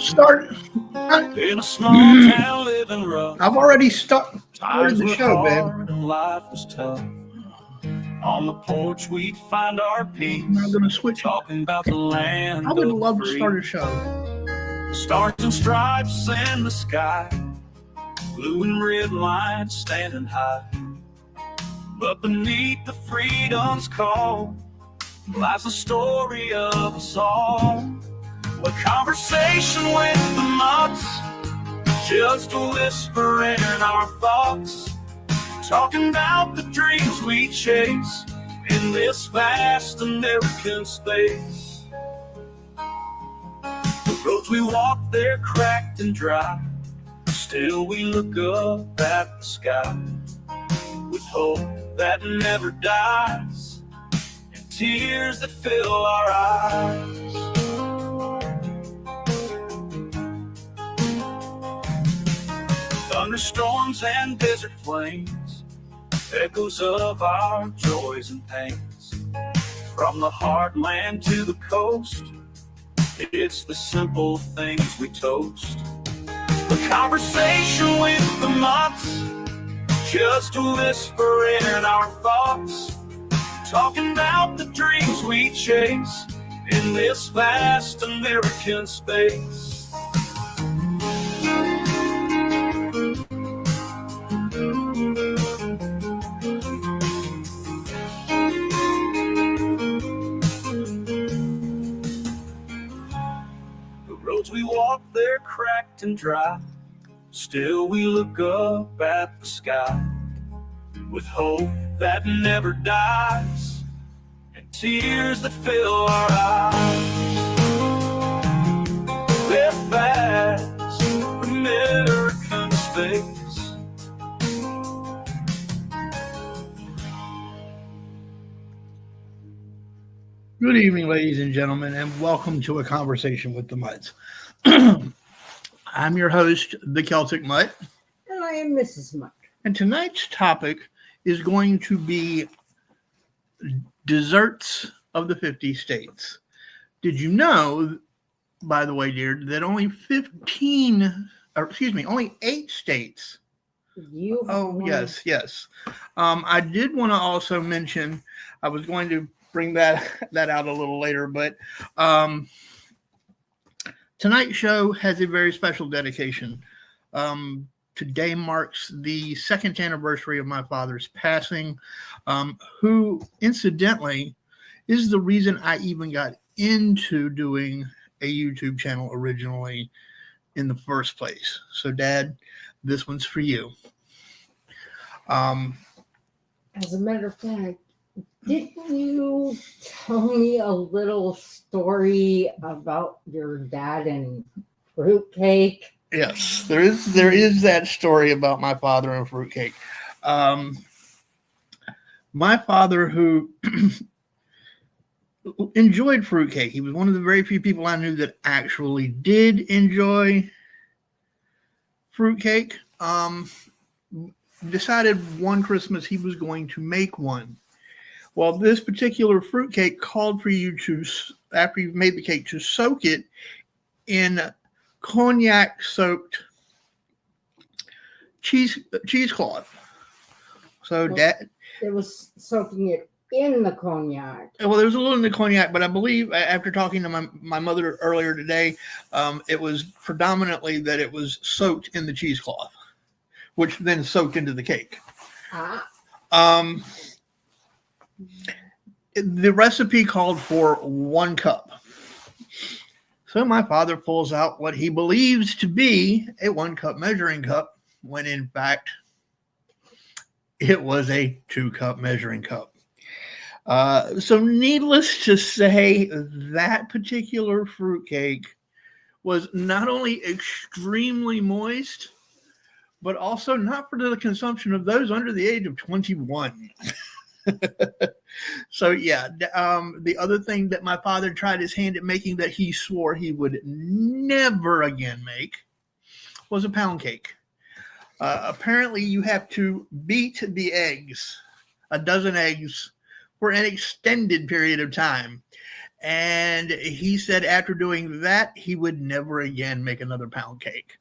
Start. In a small town living rough. I've already started Times the were show, hard babe. and life was tough. On the porch we'd find our peace. I'm not gonna switch. Talking about the land I would of love to free. start a show. Stars and stripes in the sky, blue and red lines standing high. But beneath the freedom's call lies the story of us all. A conversation with the Mutts, just a whisper in our thoughts, talking about the dreams we chase in this vast American space. The roads we walk, they're cracked and dry, still we look up at the sky with hope that never dies and tears that fill our eyes. Thunderstorms and desert plains, echoes of our joys and pains. From the heartland to the coast, it's the simple things we toast. The conversation with the Mutts, just a whisper in our thoughts, talking about the dreams we chase in this vast American space. The roads we walk, they're cracked and dry, still we look up at the sky with hope that never dies and tears that fill our eyes. This vast American space. Good evening, ladies and gentlemen, and welcome to A Conversation with the Mutts. I'm your host, the Celtic Mutt. And I am Mrs. Mutt. And tonight's topic is going to be desserts of the 50 states. Did you know, by the way, dear, that only 8 states. Yes. I did want to also mention, I was going to bring that out a little later, but tonight's show has a very special dedication. Today marks the 2nd anniversary of my father's passing, who incidentally is the reason I even got into doing a YouTube channel originally in the first place. So, Dad, this one's for you. As a matter of fact, didn't you tell me a little story about your dad and fruitcake? Yes, there is that story about my father and fruitcake. My father, who enjoyed fruitcake, he was one of the very few people I knew that actually did enjoy fruitcake. Decided one Christmas he was going to make one. Well, this particular fruitcake called for you to, after you've made the cake, to soak it in cognac-soaked cheesecloth. So, Dad, it was soaking it in the cognac. Well, there was a little in the cognac, but I believe after talking to my mother earlier today, it was predominantly that it was soaked in the cheesecloth, which then soaked into the cake. The recipe called for 1 cup. So my father pulls out what he believes to be a 1 cup measuring cup, when in fact it was a 2 cup measuring cup. So needless to say, that particular fruitcake was not only extremely moist, but also not for the consumption of those under the age of 21. So yeah, the other thing that my father tried his hand at making that he swore he would never again make was a pound cake. Apparently you have to beat the eggs, a dozen eggs, for an extended period of time. And he said after doing that, he would never again make another pound cake.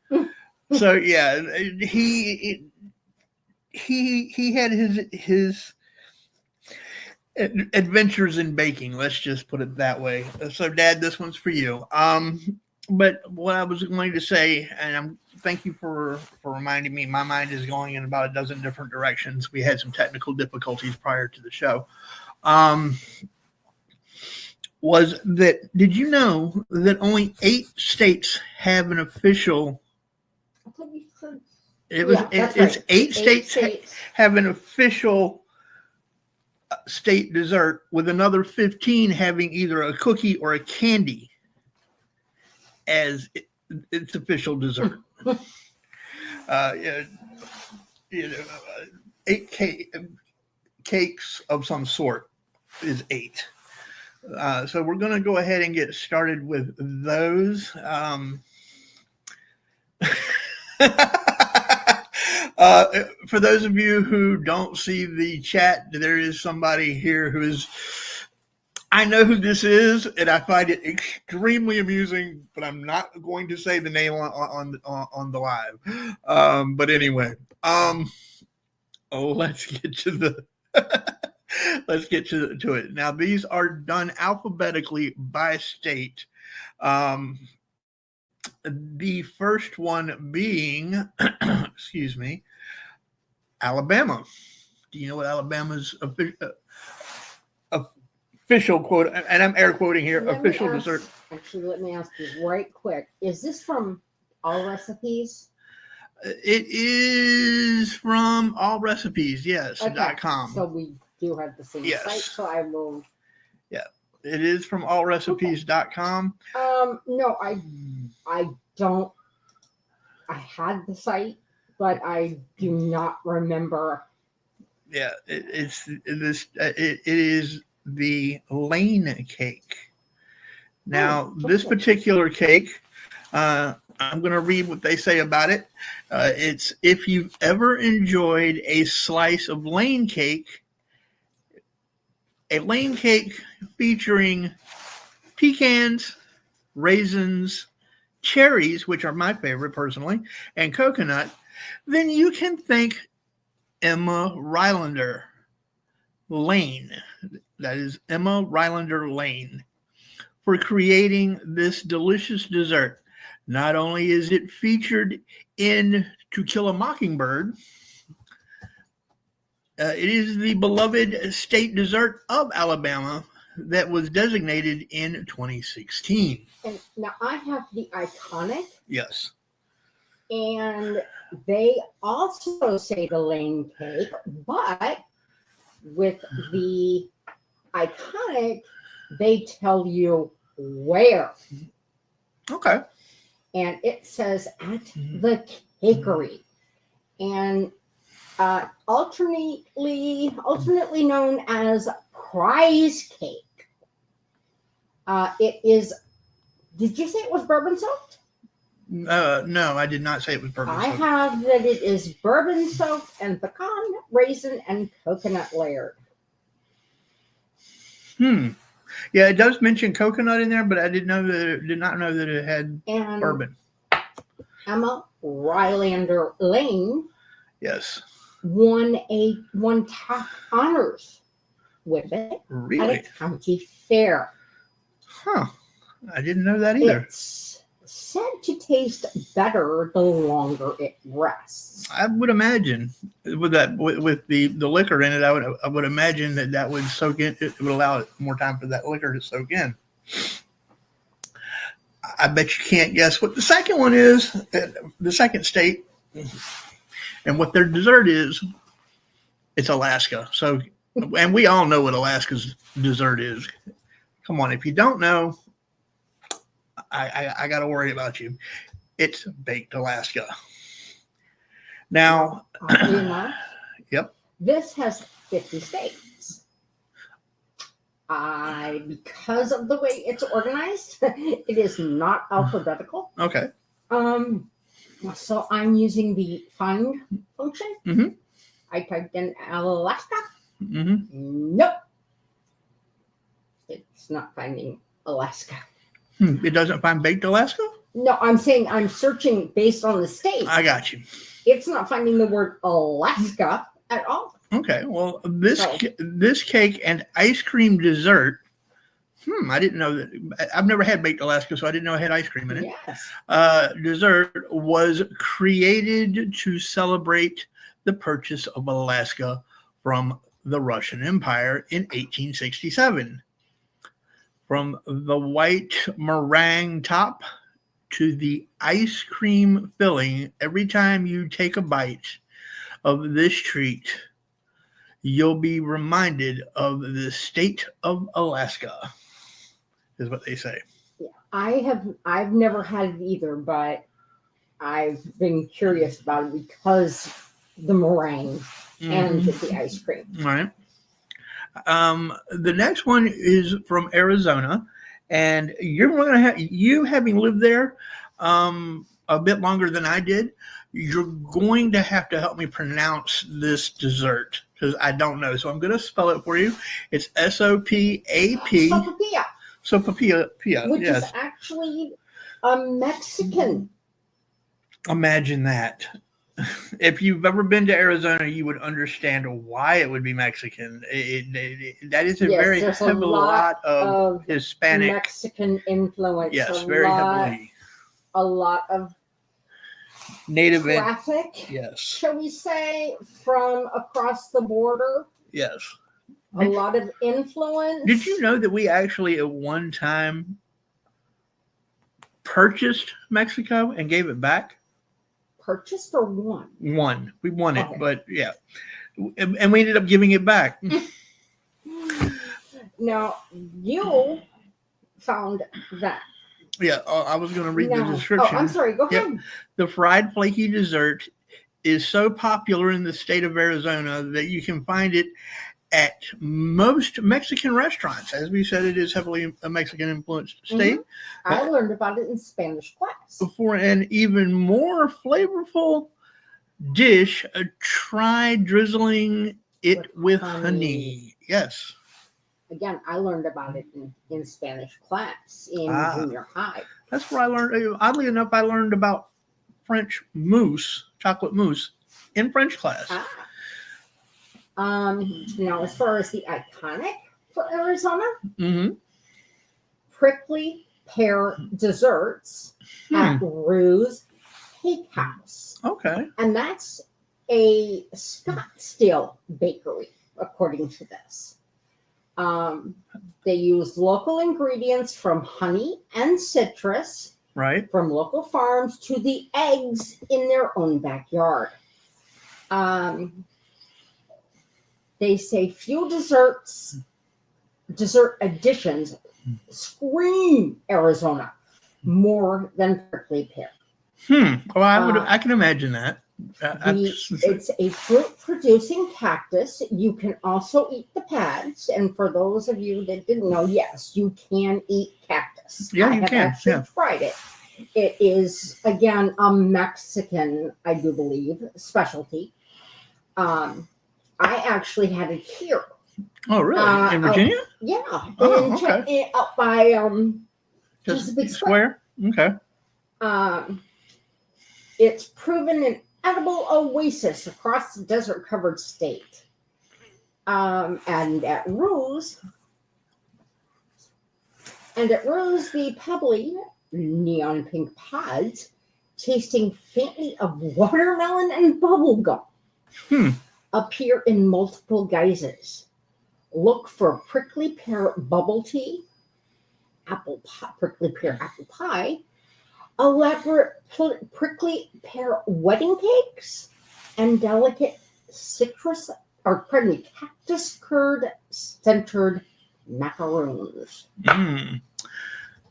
So yeah, he had his adventures in baking. Let's just put it that way. So, Dad, this one's for you. But what I was going to say, and thank you for reminding me. My mind is going in about a dozen different directions. We had some technical difficulties prior to the show. Was that? Did you know that only 8 states have an official? It's 8 states have an official state dessert, with another 15 having either a cookie or a candy as its official dessert. 8 cakes of some sort is 8. So we're going to go ahead and get started with those. For those of you who don't see the chat, there is somebody here who is, I know who this is, and I find it extremely amusing, but I'm not going to say the name on the live. But anyway, let's get to the let's get to it. Now, these are done alphabetically by state. The first one being, excuse me, Alabama. Do you know what Alabama's official quote, and I'm air quoting here, official dessert? Actually, let me ask you right quick. Is this from All Recipes? It is from All Recipes, yes, okay. .com. So we do have the same site, so I will. Yeah, it is from allrecipes.com. No, I don't. I had the site, but I do not remember. Yeah, it is the Lane cake. Now, this particular cake, I'm going to read what they say about it. It's, if you've ever enjoyed a slice of Lane cake, a Lane cake featuring pecans, raisins, cherries, which are my favorite personally, and coconut, then you can thank Emma Rylander Lane, that is Emma Rylander Lane, for creating this delicious dessert. Not only is it featured in To Kill a Mockingbird, it is the beloved state dessert of Alabama that was designated in 2016. And now I have the iconic. Yes. And they also say the Lane cake, but with the iconic, they tell you where. Okay. And it says at the cakery. And alternately known as prize cake. It is, did you say it was bourbon soaked? No, I did not say it was bourbon soaked. I have that it is bourbon soaked and pecan, raisin, and coconut layered. Yeah, it does mention coconut in there, but I did not know that it had bourbon. Emma Rylander Lane, yes, won top honors with it really? At a county fair. Huh. I didn't know that either. It's said to taste better the longer it rests. I would imagine with the liquor in it, I would imagine that would soak in. It would allow it more time for that liquor to soak in. I bet you can't guess what the second one is. The second state, and what their dessert is. It's Alaska. So, and we all know what Alaska's dessert is. Come on, if you don't know, I got to worry about you. It's baked Alaska. Now, yep. This has 50 states. Because of the way it's organized, it is not alphabetical. Okay. So I'm using the find function. Mm-hmm. I typed in Alaska. Mm-hmm. Nope. It's not finding Alaska. It doesn't find baked Alaska? No, I'm saying I'm searching based on the state. I got you. It's not finding the word Alaska at all. Okay, well, this cake and ice cream dessert. I didn't know that. I've never had baked Alaska, so I didn't know it had ice cream in it. Yes. Dessert was created to celebrate the purchase of Alaska from the Russian Empire in 1867. From the white meringue top to the ice cream filling, every time you take a bite of this treat, you'll be reminded of the state of Alaska, is what they say. Yeah, I've never had it either, but I've been curious about it because the meringue and the ice cream. All right. The next one is from Arizona, and you're going to have, you having lived there a bit longer than I did, you're going to have to help me pronounce this dessert because I don't know. So I'm going to spell it for you. It's S-O-P-A-P. Sopapilla. Sopapilla, Which yes. is actually a Mexican. Imagine that. If you've ever been to Arizona, you would understand why it would be Mexican. That is a very heavy lot of Hispanic. Mexican influence. Yes, very heavily. A lot of Native traffic, yes. Shall we say, from across the border. Yes. A lot of influence. Did you know that we actually at one time purchased Mexico and gave it back? Purchased or won? Won. We won it, Okay. but yeah. And we ended up giving it back. Now, you found that. Yeah, I was going to read the Oh, description. I'm sorry. Go ahead. The fried flaky dessert is so popular in the state of Arizona that you can find it at most Mexican restaurants. As we said, it is heavily a Mexican influenced state. I learned about it in Spanish class. For an even more flavorful dish, try drizzling it with honey. Yes. Again, I learned about it in Spanish class in junior high. That's where I learned. Oddly enough, I learned about French mousse, chocolate mousse, in French class. Now, as far as the iconic for Arizona, prickly pear desserts at Rue's Cake House. Okay. And that's a Scottsdale bakery, according to this. They use local ingredients from honey and citrus, right, from local farms to the eggs in their own backyard. They say few dessert additions scream Arizona more than prickly pear. Well, I can imagine that. It's a fruit-producing cactus. You can also eat the pads. And for those of you that didn't know, yes, you can eat cactus. Yeah, I you have can. actually tried it. It is, again, a Mexican, I do believe, specialty. I actually had it here. Oh, really? In Virginia? Yeah. Oh, okay. Up by Chesapeake Square? Okay. It's proven an edible oasis across the desert-covered state. And at Rue's, the pebbly neon pink pods tasting faintly of watermelon and bubblegum appear in multiple guises. Look for prickly pear bubble tea, prickly pear apple pie, elaborate prickly pear wedding cakes, and delicate cactus curd centered macaroons.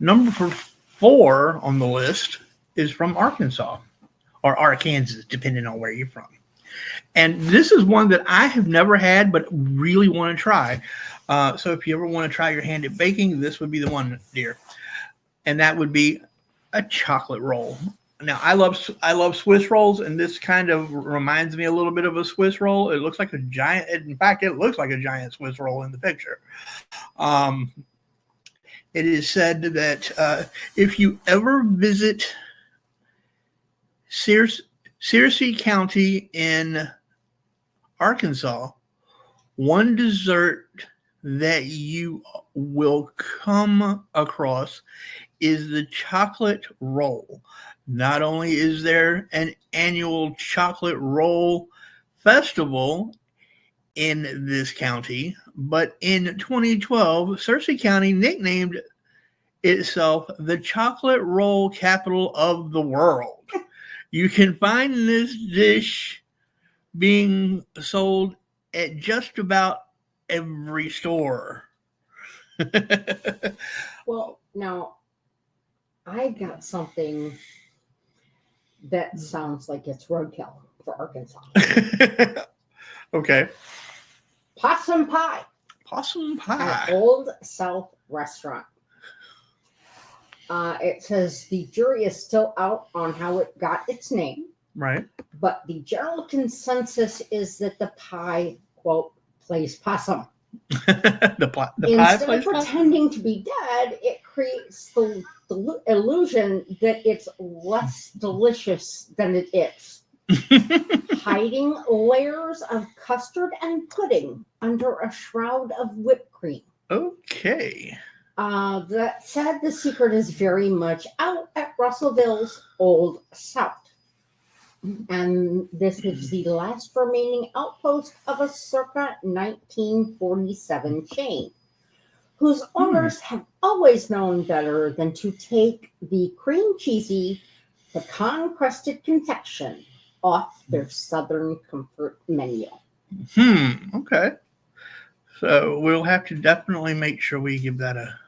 Number 4 on the list is from Arkansas or Arkansas, depending on where you're from. And this is one that I have never had, but really want to try. So if you ever want to try your hand at baking, this would be the one, dear. And that would be a chocolate roll. Now, I love Swiss rolls, and this kind of reminds me a little bit of a Swiss roll. It looks like a giant. In fact, it looks like a giant Swiss roll in the picture. it is said that if you ever visit Searcy County in Arkansas, one dessert that you will come across is the chocolate roll. Not only is there an annual chocolate roll festival in this county, but in 2012, Searcy County nicknamed itself the chocolate roll capital of the world. You can find this dish being sold at just about every store. Well, now I got something that sounds like it's roadkill for Arkansas. Okay. Possum pie. Possum At pie. Old South Restaurant. It says the jury is still out on how it got its name, Right. but the general consensus is that the pie, quote, plays possum. the pie Instead plays of pretending to be dead, it creates the illusion that it's less delicious than it is. Hiding layers of custard and pudding under a shroud of whipped cream. Okay. That said, the secret is very much out at Russellville's Old South. And this is the last remaining outpost of a circa 1947 chain, whose owners have always known better than to take the cream cheesy, pecan-crusted confection off their Southern Comfort menu. Okay. So we'll have to definitely make sure we give that a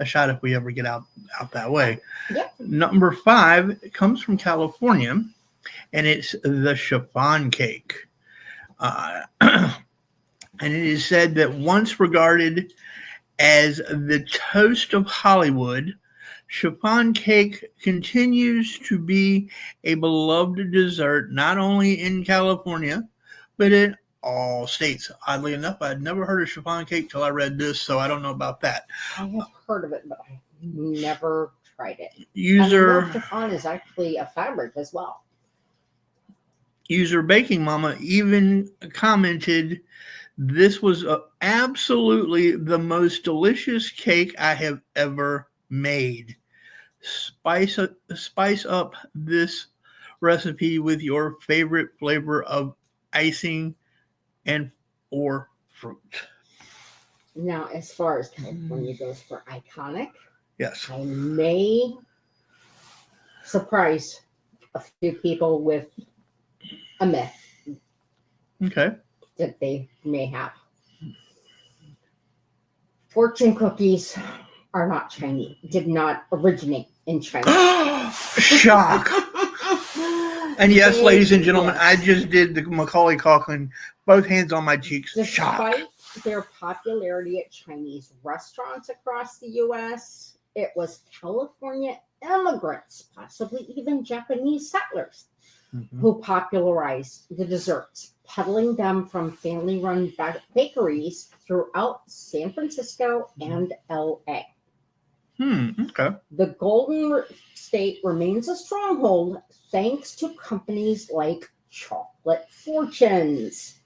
shot if we ever get out that way. Yep. Number 5 comes from California, and it's the chiffon cake. And it is said that once regarded as the toast of Hollywood, chiffon cake continues to be a beloved dessert not only in California, but in all states. Oddly enough, I'd never heard of chiffon cake till I read this, so I don't know about that. I have heard of it, but I've never tried it. User And chiffon is actually a fabric as well. Baking Mama even commented, "This was absolutely the most delicious cake I have ever made. Spice up this recipe with your favorite flavor of icing and or fruit." Now, as far as California goes for iconic, Yes. I may surprise a few people with a myth Okay. that they may have. Fortune cookies are not Chinese, did not originate in China. Shock. And yes, ladies and gentlemen, I just did the Macaulay Culkin, both hands on my cheeks. Shock. Despite their popularity at Chinese restaurants across the U.S., it was California immigrants, possibly even Japanese settlers, who popularized the desserts, peddling them from family-run bakeries throughout San Francisco and L.A. Okay. The Golden State remains a stronghold thanks to companies like Chocolate Fortunes,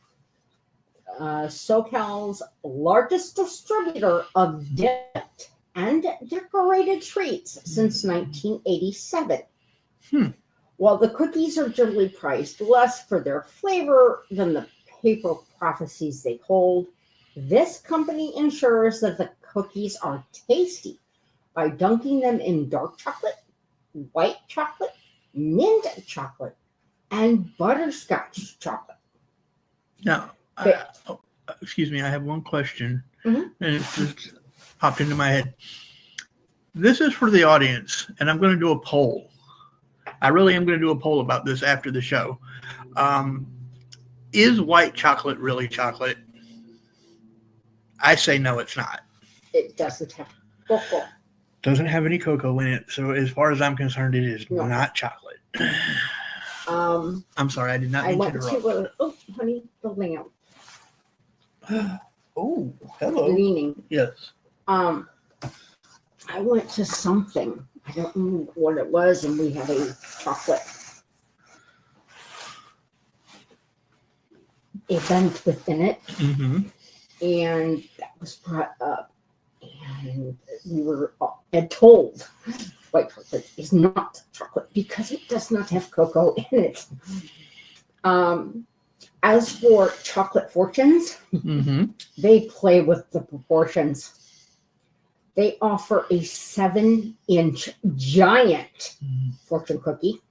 SoCal's largest distributor of dipped and decorated treats since 1987. While the cookies are generally priced less for their flavor than the paper prophecies they hold, this company ensures that the cookies are tasty by dunking them in dark chocolate, white chocolate, mint chocolate, and butterscotch chocolate. Now, excuse me, I have one question, Mhm. and it just popped into my head. This is for the audience, and I'm going to do a poll. I really am going to do a poll about this after the show. Is white chocolate really chocolate? I say no, it's not. It doesn't have cocoa. Doesn't have any cocoa in it, so as far as I'm concerned, it is No. not chocolate. I'm sorry, I did not I mean to went interrupt. to oh, honey, the lamp Oh, hello. leaning. Yes. I went to something. I don't know what it was, and we had a chocolate event within it, and that was brought up, and we were told white chocolate is not chocolate because it does not have cocoa in it. As for chocolate fortunes, they play with the proportions. They offer a 7-inch giant fortune cookie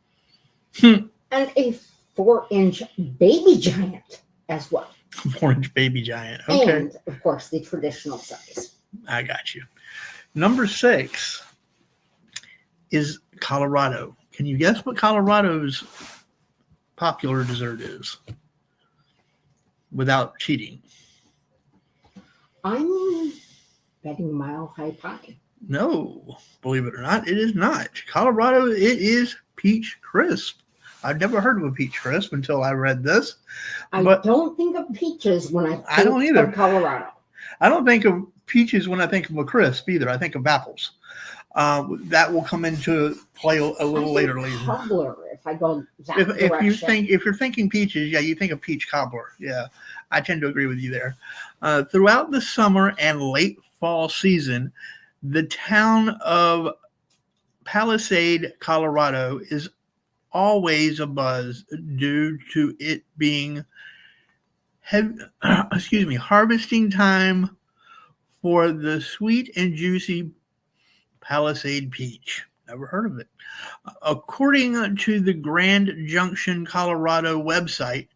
and a 4-inch baby giant as well. 4-inch baby giant. Okay. And, of course, the traditional size. I got you. Number 6 is Colorado. Can you guess what Colorado's popular dessert is without cheating? I'm betting Mile High Pie. No, believe it or not, it is not. Colorado, it is peach crisp. I've never heard of a peach crisp until I read this. I don't think of peaches when I don't think either. of Colorado. I don't think of peaches when I think of a crisp either. I think of apples. That will come into play a little later. Cobbler, if I go that direction. If you're thinking peaches, yeah, you think of peach cobbler. Yeah, I tend to agree with you there. Throughout the summer and late fall season, the town of Palisade, Colorado, is always abuzz due to it being harvesting time for the sweet and juicy Palisade peach. Never heard of it. According to the Grand Junction, Colorado website,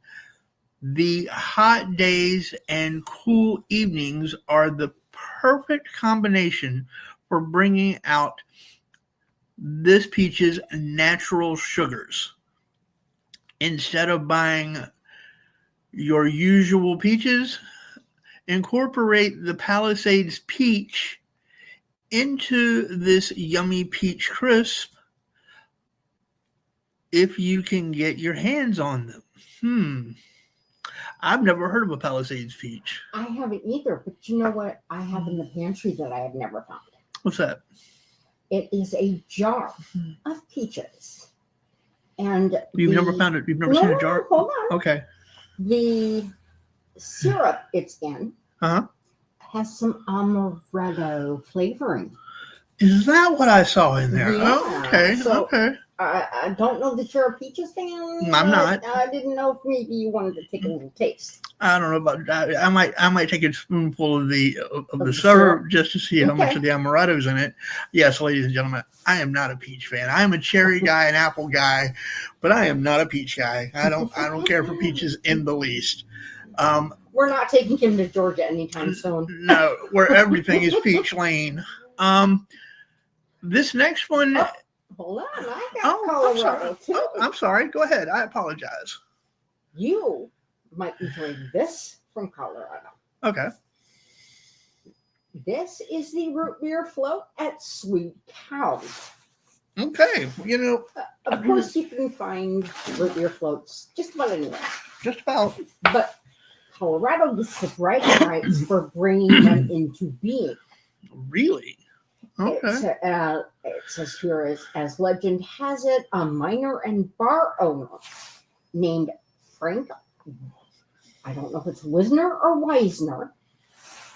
the hot days and cool evenings are the perfect combination for bringing out this peach's natural sugars. Instead of buying your usual peaches, incorporate the Palisades peach into this yummy peach crisp if you can get your hands on them. I've never heard of a Palisades peach. I haven't either, but you know what I have in the pantry that I have never found? What's that? It is a jar of peaches. And you've never found it? You've never seen a jar? Hold on. Okay. The syrup it's in has some amaretto flavoring. Is that what I saw in there? Yeah. Oh, okay. So, okay. I don't know that you're a peaches fan. I'm not. I didn't know if maybe you wanted to take a little taste. I don't know about that. I might take a spoonful of the syrup just to see how much of the amaretto's in it. Yes, ladies and gentlemen, I am not a peach fan. I am a cherry guy, an apple guy, but I am not a peach guy. I don't care for peaches in the least. We're not taking him to Georgia anytime soon. No, where everything is peach lane. This next one. Oh, hold on, I got Colorado too. I'm sorry. Go ahead. I apologize. You might enjoy this from Colorado. Okay. This is the root beer float at Sweet Cow. Okay. Of course, you can find root beer floats just about anywhere. Just about. But Colorado gets the bragging rights for bringing them into being. Really? Okay. It says here, as legend has it, a miner and bar owner named Frank, I don't know if it's Wisner or Weisner.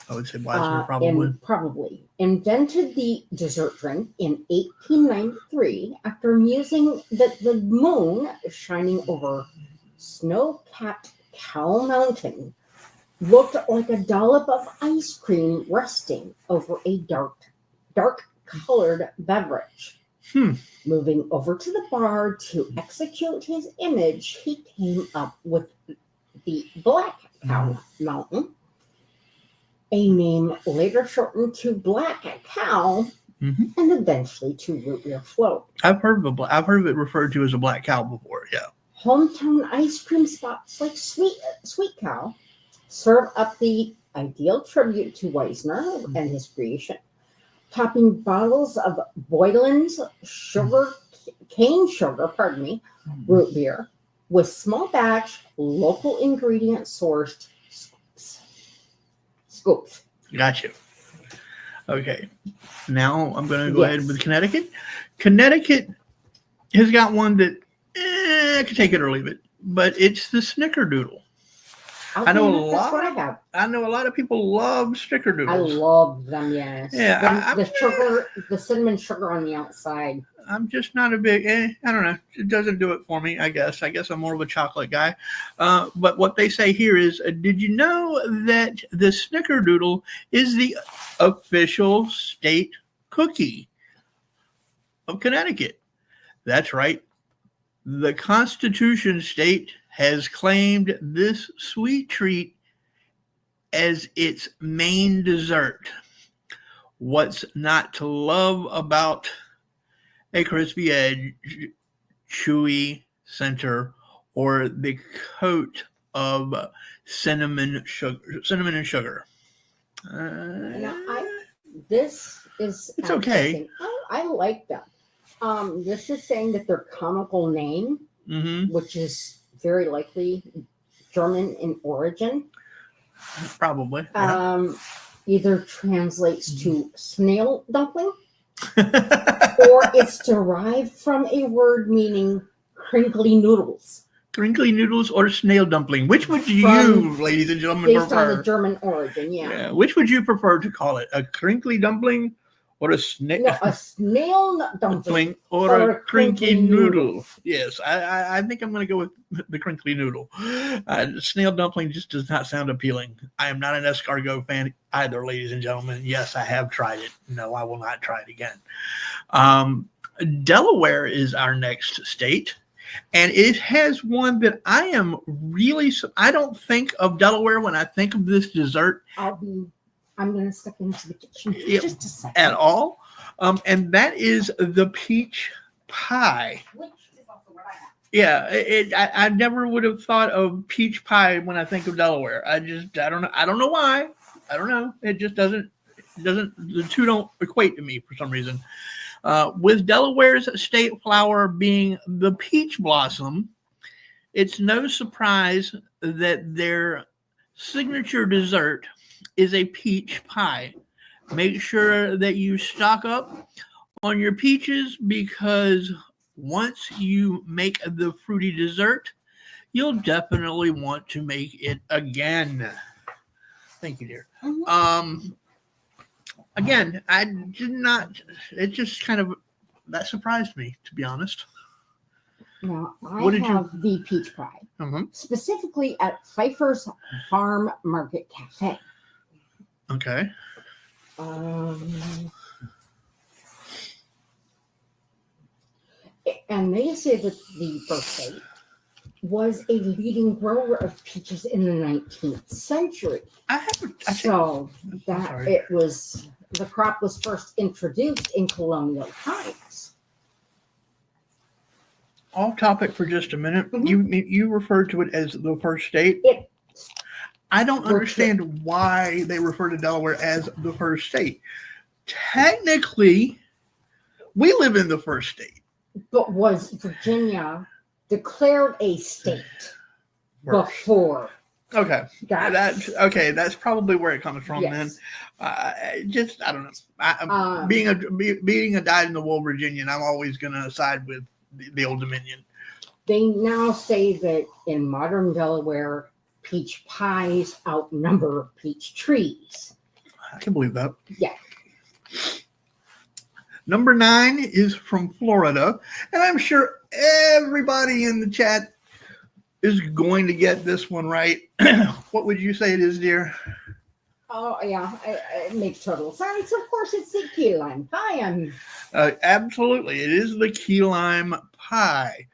I would say Weisner, probably. Probably. Invented the dessert drink in 1893 after musing that the moon shining over snow-capped Cow Mountain looked like a dollop of ice cream resting over a dark-colored beverage. Moving over to the bar to execute his image, he came up with the Black Cow Mountain, a name later shortened to Black Cow, and eventually to root beer float. I've heard of it referred to as a Black Cow before. Yeah. Hometown ice cream spots like Sweet Cow serve up the ideal tribute to Weisner and his creation, topping bottles of Boylan's cane sugar, root beer, with small batch, local ingredient sourced scoops. Gotcha. Okay. Now I'm going to go Yes. ahead with Connecticut. Connecticut has got one that I could take it or leave it, but it's the Snickerdoodle. I know a That's what I lot. have. I know a lot of people love I Snickerdoodles. love them. Yes. Yeah, The sugar, the cinnamon sugar on the outside. I'm just not a big. I don't know. It doesn't do it for me. I guess I'm more of a chocolate guy. But what they say here is, did you know that the Snickerdoodle is the official state cookie of Connecticut? That's right. The Constitution state has claimed this sweet treat as its main dessert. What's not to love about a crispy edge, chewy center, or the coat of cinnamon and sugar? This is. It's okay. I like them. This is saying that their comical name, which is very likely German in origin, probably, yeah. Either translates to snail dumpling, or it's derived from a word meaning crinkly noodles. Crinkly noodles or snail dumpling? Which would you, ladies and gentlemen, based prefer? on the German origin, yeah. Which would you prefer to call it? A crinkly dumpling or a snail? No, a snail dumpling or a crinkly noodle. Yes, I think I'm going to go with the crinkly noodle. Snail dumpling just does not sound appealing. I am not an escargot fan either, ladies and gentlemen. Yes, I have tried it. No, I will not try it again. Delaware is our next state. And it has one that I don't think of Delaware when I think of this dessert. I'm going to step into the kitchen for just a second. At all. And that is the peach pie. Which is also what I have. Yeah, I never would have thought of peach pie when I think of Delaware. I don't know. I don't know why. I don't know. It just doesn't, the two don't equate to me for some reason. With Delaware's state flower being the peach blossom, it's no surprise that their signature dessert is a peach pie. Make sure that you stock up on your peaches, because once you make the fruity dessert, you'll definitely want to make it again. Thank you, dear. Again, I did not, it just kind of, that surprised me, to be honest. Now, I have the peach pie, specifically at Pfeiffer's Farm Market Cafe. Okay. And they say that the birthday was a leading grower of peaches in the 19th century. The crop was first introduced in colonial times. Off topic for just a minute. You referred to it as the first state. I don't understand why they refer to Delaware as the first state. Technically, we live in the first state. But was Virginia declared a state before? Okay. That's probably where it comes from. Yes. Then. I don't know. Being a dyed-in-the-wool Virginian, I'm always going to side with the Old Dominion. They now say that in modern Delaware, peach pies outnumber peach trees. I can believe that. Yeah. Number 9 is from Florida, and I'm sure everybody in the chat is going to get this one right. What would you say it is, dear? Oh, yeah, it makes total sense. Of course, it's the key lime pie. Absolutely, it is the key lime pie.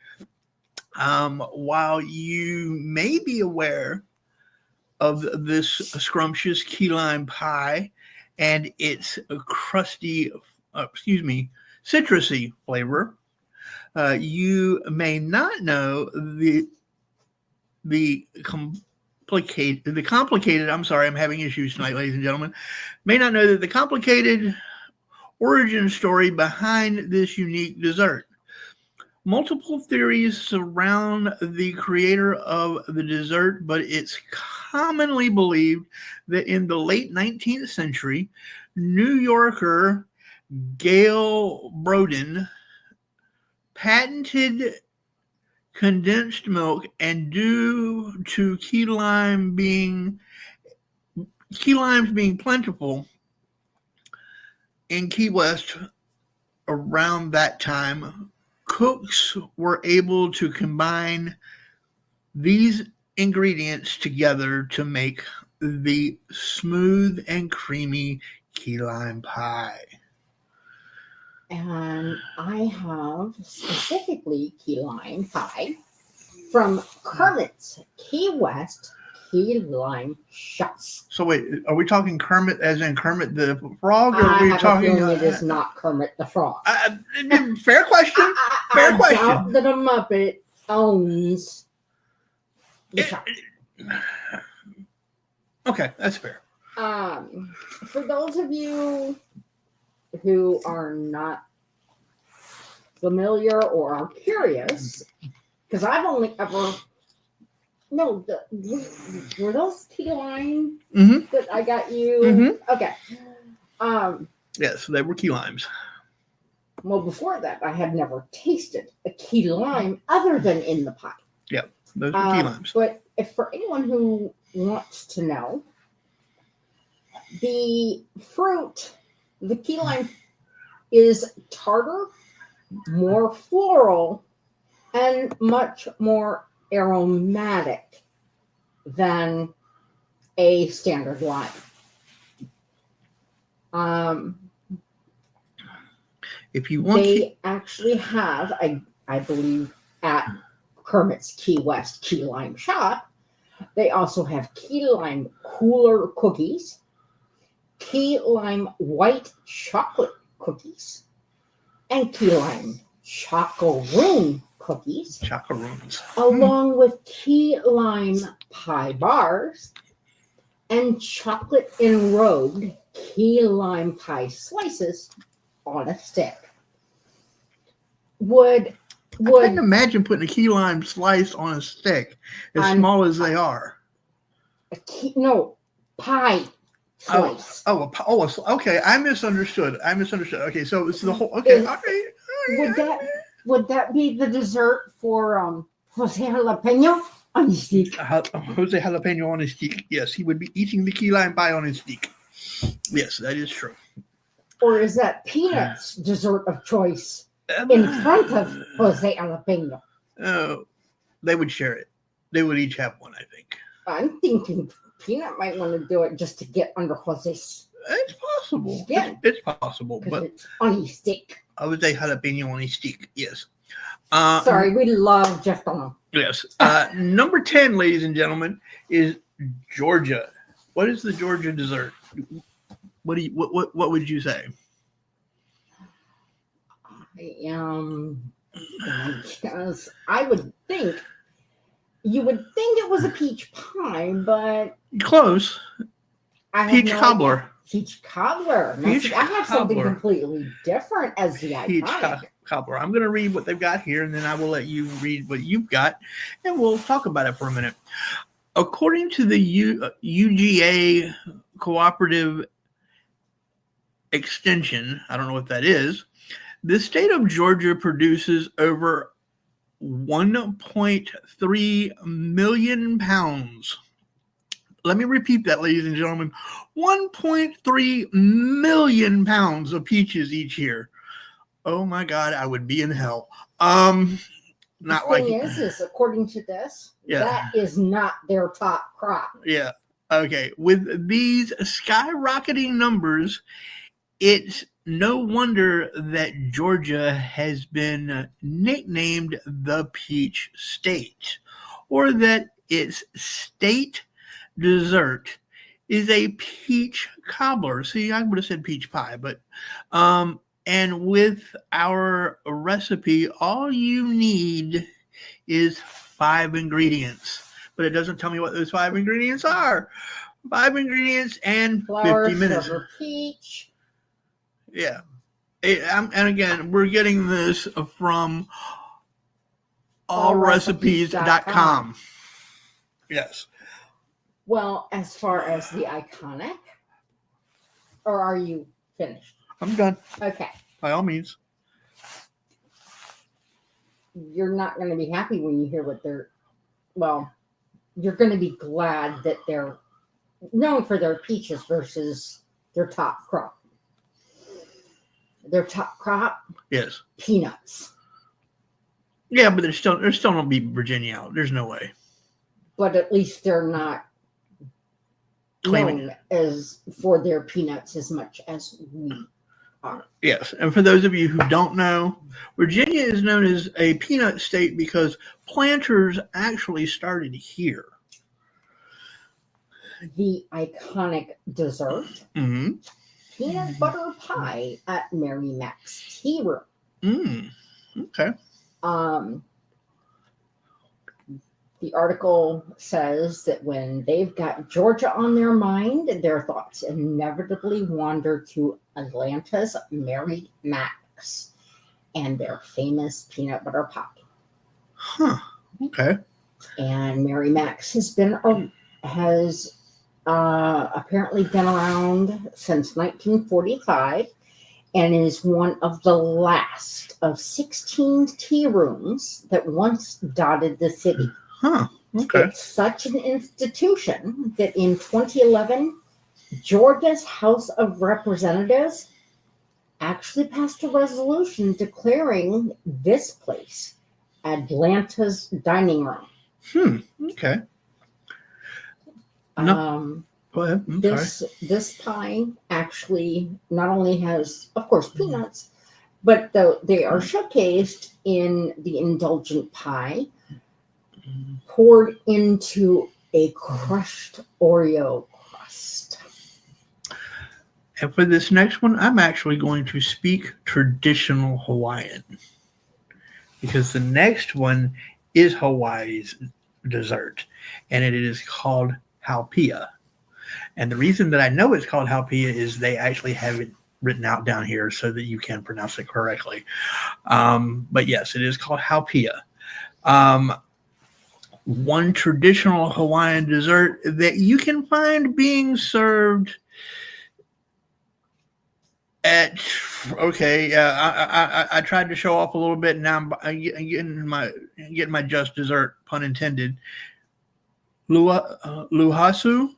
While you may be aware of this scrumptious key lime pie and its crusty, citrusy flavor, you may not know the complicated, I'm sorry, I'm having issues tonight, ladies and gentlemen, may not know that the complicated origin story behind this unique dessert. Multiple theories surround the creator of the dessert, but it's commonly believed that in the late 19th century, New Yorker Gail Broden patented condensed milk, and due to key limes being plentiful in Key West around that time, cooks were able to combine these ingredients together to make the smooth and creamy key lime pie. And I have specifically key lime pie from Kermit's Key West Key Lime Shop. So wait, are we talking Kermit as in Kermit the Frog, or I are we have talking? a feeling it is not Kermit the Frog. Fair question. Fair I question. doubt that a Muppet owns the shop. Okay, that's fair. For those of you who are not familiar or are curious, because I've only ever were those key lime that I got you? Mm-hmm. Okay. Yes, they were key limes. Well, before that, I had never tasted a key lime other than in the pie. Yep, those were key limes. But if for anyone who wants to know, the fruit, the key lime, is tartar, more floral, and much more aromatic than a standard lime. If you want, they actually have, I believe, at Kermit's Key West Key Lime Shop, they also have key lime cooler cookies, key lime white chocolate cookies, and key lime chocaroon cookies, along with key lime pie bars and chocolate enrobed key lime pie slices on a stick. I couldn't imagine putting a key lime slice on a stick, as small as they are. Pie slice. Okay. I misunderstood. Okay, so it's the whole. Okay, all right. Would that be the dessert for Jose Jalapeno on his stick? Jose Jalapeno on his stick. Yes, he would be eating the key lime pie on his stick. Yes, that is true. Or is that Peanut's dessert of choice in front of Jose Jalapeno? Oh, they would share it. They would each have one, I think. I'm thinking Peanut might want to do it just to get under Jose's. It's possible. Yeah. It's possible. But it's on his stick. Jose Jalapeno on his stick, yes. Sorry, we love Jeff Dunham. Yes. Number 10, ladies and gentlemen, is Georgia. What is the Georgia dessert? What would you say? Because I would think you would think it was a peach pie, but close. Peach cobbler. Peach cobbler. I have something completely different as the iconic. Peach cobbler. I'm going to read what they've got here, and then I will let you read what you've got, and we'll talk about it for a minute. According to the UGA Cooperative Extension, I don't know what that is, the state of Georgia produces over 1.3 million pounds. Let me repeat that, ladies and gentlemen. 1.3 million pounds of peaches each year. Oh my God, I would be in hell. Not like is according to this, that is not their top crop. Yeah. Okay. With these skyrocketing numbers, it's no wonder that Georgia has been nicknamed the Peach State, or that its state dessert is a peach cobbler. See, I would have said peach pie, but and with our recipe, all you need is 5 ingredients. But it doesn't tell me what those 5 ingredients are. 5 ingredients and flour, 50 minutes. Sugar, peach. Yeah. And again, we're getting this from allrecipes.com. Yes. Well, as far as the iconic Or are you finished? I'm done. Okay. By all means. You're not going to be happy when you hear what they're, well, you're going to be glad that they're known for their peaches versus their top crop. Their top crop? Yes. Peanuts. Yeah, but they're still don't beat Virginia out. There's no way. But at least they're not Claiming known as for their peanuts as much as we are. Yes, and for those of you who don't know, Virginia is known as a peanut state because planters actually started here. The iconic dessert, Mm-hmm. peanut butter pie at Mary Mac's Tea Room. Okay. The article says that when they've got Georgia on their mind, their thoughts inevitably wander to Atlanta's Mary Mac's and their famous peanut butter pie. Huh. Okay. And Mary Mac's has apparently been around since 1945 and is one of the last of 16 tea rooms that once dotted the city. Huh. Okay. It's such an institution that in 2011, Georgia's House of Representatives actually passed a resolution declaring this place Atlanta's dining room. Okay. No. Go ahead. This pie actually not only has, of course, peanuts, but they are showcased in the indulgent pie, poured into a crushed Oreo crust. And for this next one, I'm actually going to speak traditional Hawaiian because the next one is Hawaii's dessert, and it is called haupia. And the reason that I know it's called haupia is they actually have it written out down here so that you can pronounce it correctly. But yes, it is called haupia. One traditional Hawaiian dessert that you can find being served at, I tried to show off a little bit. Now I'm getting my just dessert, pun intended. Luhasu,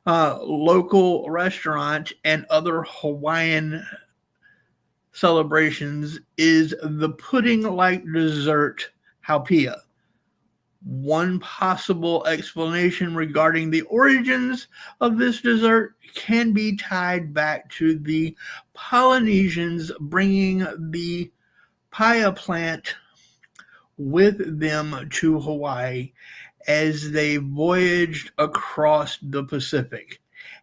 local restaurant and other Hawaiian celebrations is the pudding-like dessert haupia. One possible explanation regarding the origins of this dessert can be tied back to the Polynesians bringing the paia plant with them to Hawaii as they voyaged across the Pacific.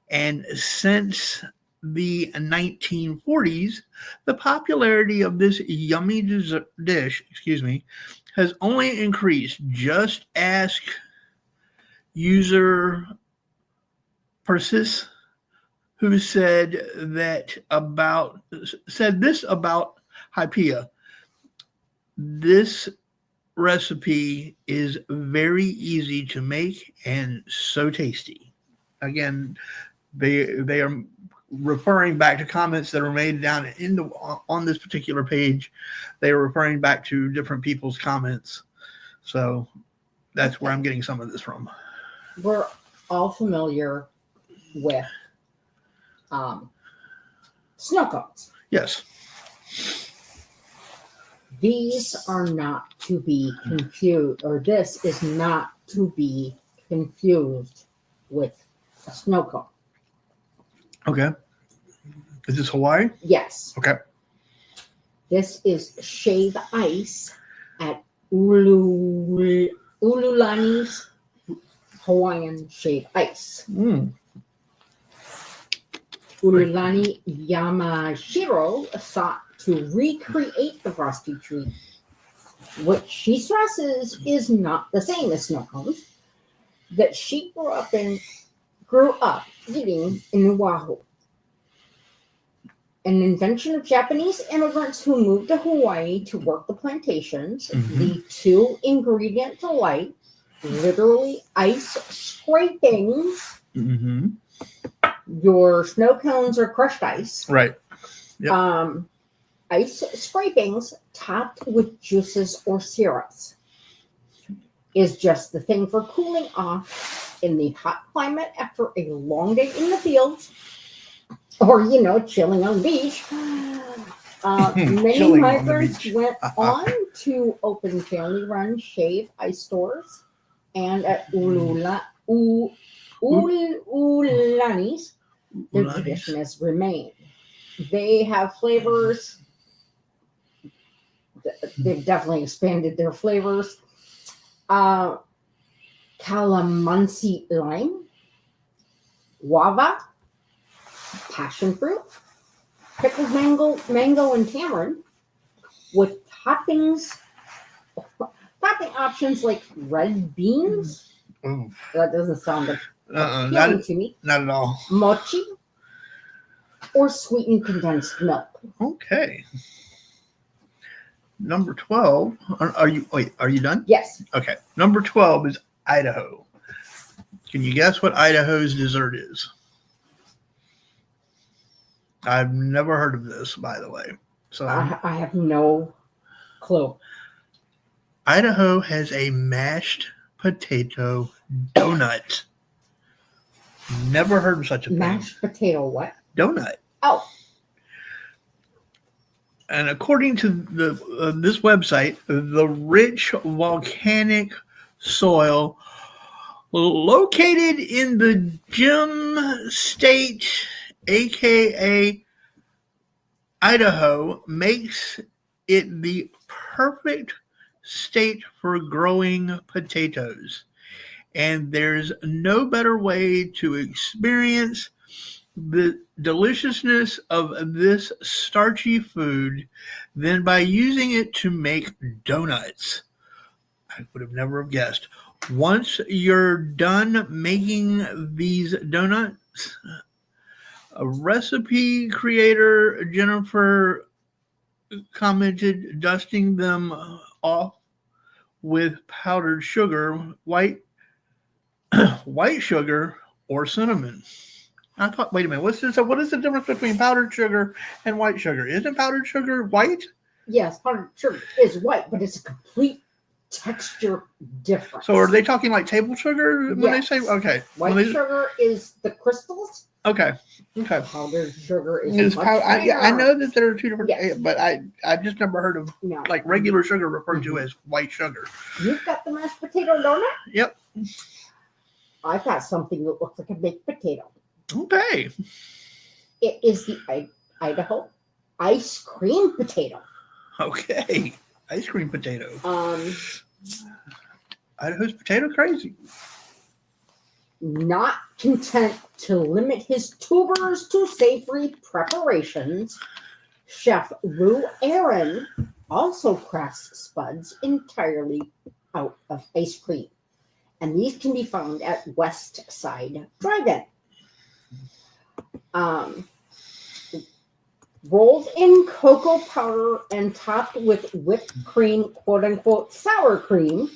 And since the 1940s, the popularity of this yummy dish, has only increased. Just ask user Persis, who said this about haupia. This recipe is very easy to make and so tasty. Again, they are referring back to comments that are made down on this particular page. They are referring back to different people's comments. So that's where I'm getting some of this from. We're all familiar with snow cones. Yes. These are not to be confused, or this is not to be confused with a snow cone. Okay. Is this Hawaii? Yes. Okay. This is shave ice at Ululani's Hawaiian shave ice. Ululani Yamashiro sought to recreate the frosty treat, which she stresses is not the same as snow cones that she grew up eating in Oahu. An invention of Japanese immigrants who moved to Hawaii to work the plantations, the two-ingredient delight, literally ice scrapings, Your snow cones are crushed ice. Right. Yep. Ice scrapings topped with juices or syrups is just the thing for cooling off in the hot climate after a long day in the fields or, chilling on the beach. Many Chilling on the migrants beach. went on to open family-run shave ice stores, and at Ulani's, their tradition has remained. They have flavors. They've definitely expanded their flavors. Calamansi lime, guava, passion fruit, pickled mango and tamarind, with topping options like red beans. Ooh. That doesn't sound appealing Not to me. at all. Mochi or sweetened condensed milk. Okay. Number 12. Are you done? Yes. Okay. Number 12 is Idaho. Can you guess what Idaho's dessert is? I've never heard of this, by the way. So I have no clue. Idaho has a mashed potato donut. Never heard of such a thing. Mashed potato what? Donut. Oh. And according to this website, the rich volcanic soil located in the Gem State, aka Idaho, makes it the perfect state for growing potatoes. And there's no better way to experience the deliciousness of this starchy food than by using it to make donuts. I would have never have guessed. Once you're done making these donuts, a recipe creator, Jennifer, commented, dusting them off with powdered sugar, white sugar, or cinnamon. I thought, wait a minute, what is the difference between powdered sugar and white sugar? Isn't powdered sugar white? Yes, powdered sugar is white, but it's a complete texture difference. So are they talking like table sugar when they say, okay. White sugar is the crystals. Okay. Powdered sugar is I know that there are two different, yes. But I've just never heard of like regular sugar referred to as white sugar. You've got the mashed potato donut? Yep. I've got something that looks like a baked potato. Okay. It is the Idaho ice cream potato. Okay. Ice cream potato. Idaho's potato crazy. Not content to limit his tubers to savory preparations, Chef Lou Aaron also crafts spuds entirely out of ice cream. And these can be found at West Side Drive-In. Rolled in cocoa powder and topped with whipped cream, quote unquote, sour cream.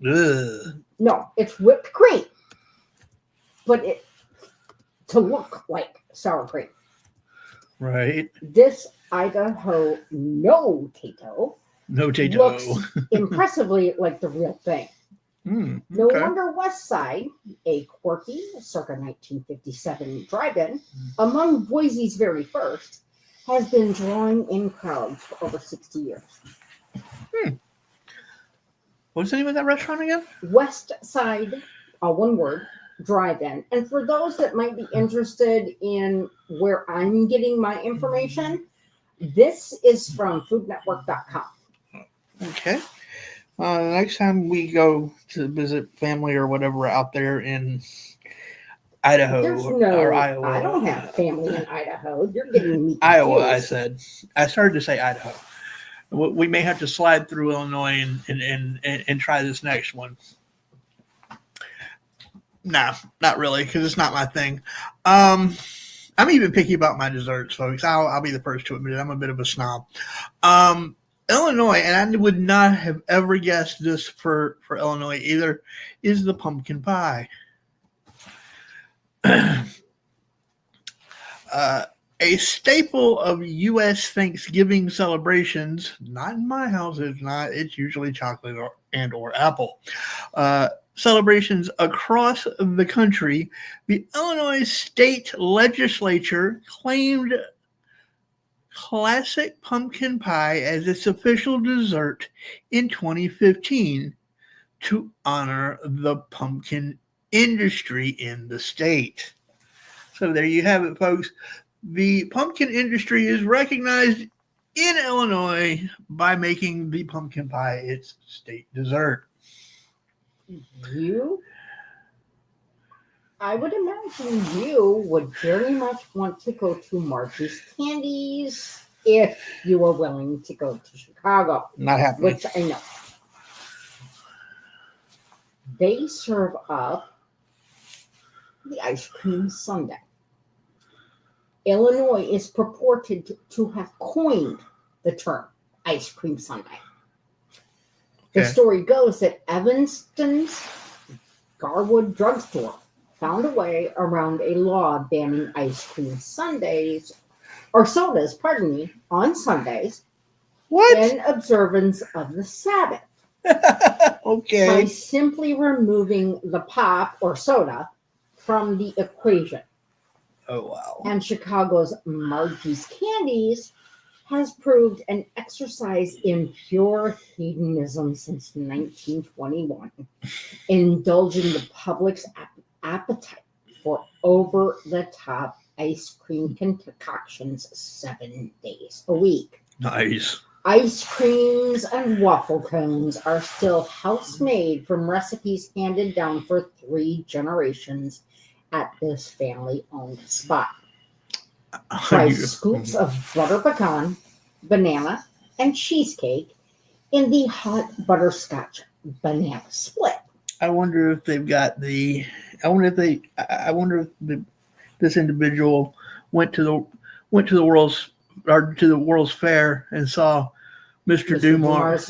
Ugh. No, it's whipped cream, but it to look like sour cream. Right. This Idaho no-tato looks impressively like the real thing. No wonder West Side, a quirky, circa 1957 drive-in, among Boise's very first, has been drawing in crowds for over 60 years. What's the name of that restaurant again? West Side, one word, drive-in. And for those that might be interested in where I'm getting my information, this is from foodnetwork.com. Okay. Next time we go to visit family or whatever out there in Idaho or Iowa. I don't have family in Idaho. You're getting me confused. Iowa, I said. I started to say Idaho. We may have to slide through Illinois and try this next one. Nah, not really, because it's not my thing. I'm even picky about my desserts, folks. I'll be the first to admit it. I'm a bit of a snob. Illinois, and I would not have ever guessed this for Illinois either, is the pumpkin pie. A staple of U.S. Thanksgiving celebrations, not in my house, it's not. It's usually chocolate or apple. Celebrations across the country, the Illinois state legislature claimed classic pumpkin pie as its official dessert in 2015 to honor the pumpkin industry in the state. So there you have it, folks. The pumpkin industry is recognized in Illinois by making the pumpkin pie its state dessert. I would imagine you would very much want to go to Marchie's Candies if you were willing to go to Chicago. Not happening. Which I know. They serve up the ice cream sundae. Illinois is purported to have coined the term ice cream sundae. The story goes that Evanston's Garwood drugstore found a way around a law banning ice cream sodas, on Sundays in observance of the Sabbath. By simply removing the pop or soda from the equation. Oh, wow. And Chicago's Margie's Candies has proved an exercise in pure hedonism since 1921, indulging the public's appetite for over-the-top ice cream concoctions 7 days a week. Nice. Ice creams and waffle cones are still house-made from recipes handed down for 3 generations at this family-owned spot. Try scoops of butter pecan, banana, and cheesecake in the hot butterscotch banana split. I wonder if they've got the. I wonder if this individual went to the World's Fair and saw Mr. Dumar's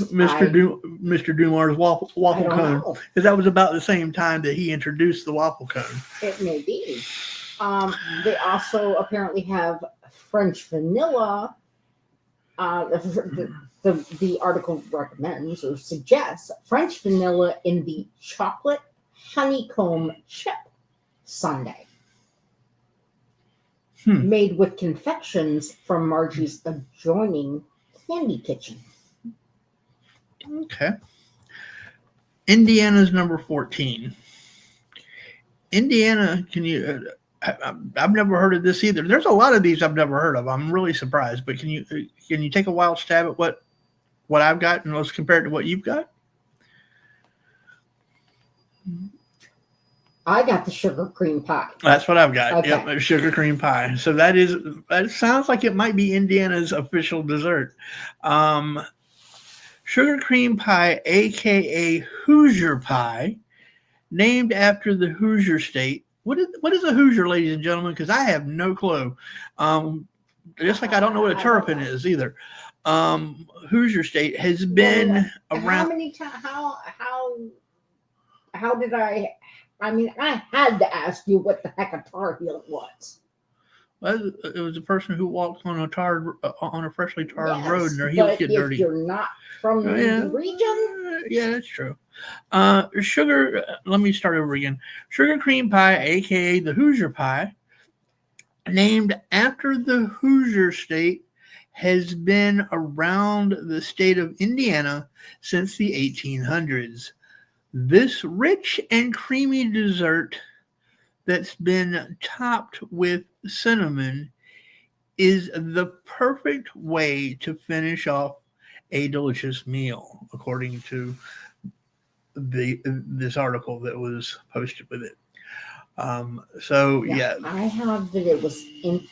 waffle cone, because that was about the same time that he introduced the waffle cone. It may be. They also apparently have French vanilla. The article recommends or suggests French vanilla in the chocolate honeycomb chip sundae. Made with confections from Margie's adjoining candy kitchen. Okay. Indiana's number 14. Indiana, can you... I've never heard of this either. There's a lot of these I've never heard of. I'm really surprised. But can you take a wild stab at what I've got and let's compare it to what you've got? I got the sugar cream pie. That's what I've got. Okay. Yep, sugar cream pie. So that sounds like it might be Indiana's official dessert. Sugar cream pie, aka Hoosier pie, named after the Hoosier state. What is a Hoosier, ladies and gentlemen? Because I have no clue. Just like I don't know what a terrapin is either. Hoosier state has been around. How many times? How did I? I mean, I had to ask you what the heck a Tar Heel was. Well, it was a person who walked on a freshly tarred road and their heels get dirty. If you're not from the region, yeah, that's true. Sugar. Let me start over again. Sugar cream pie, aka the Hoosier pie, named after the Hoosier state, has been around the state of Indiana since the 1800s. This rich and creamy dessert that's been topped with cinnamon is the perfect way to finish off a delicious meal, according to this article that was posted with it. Yeah. I have that it was in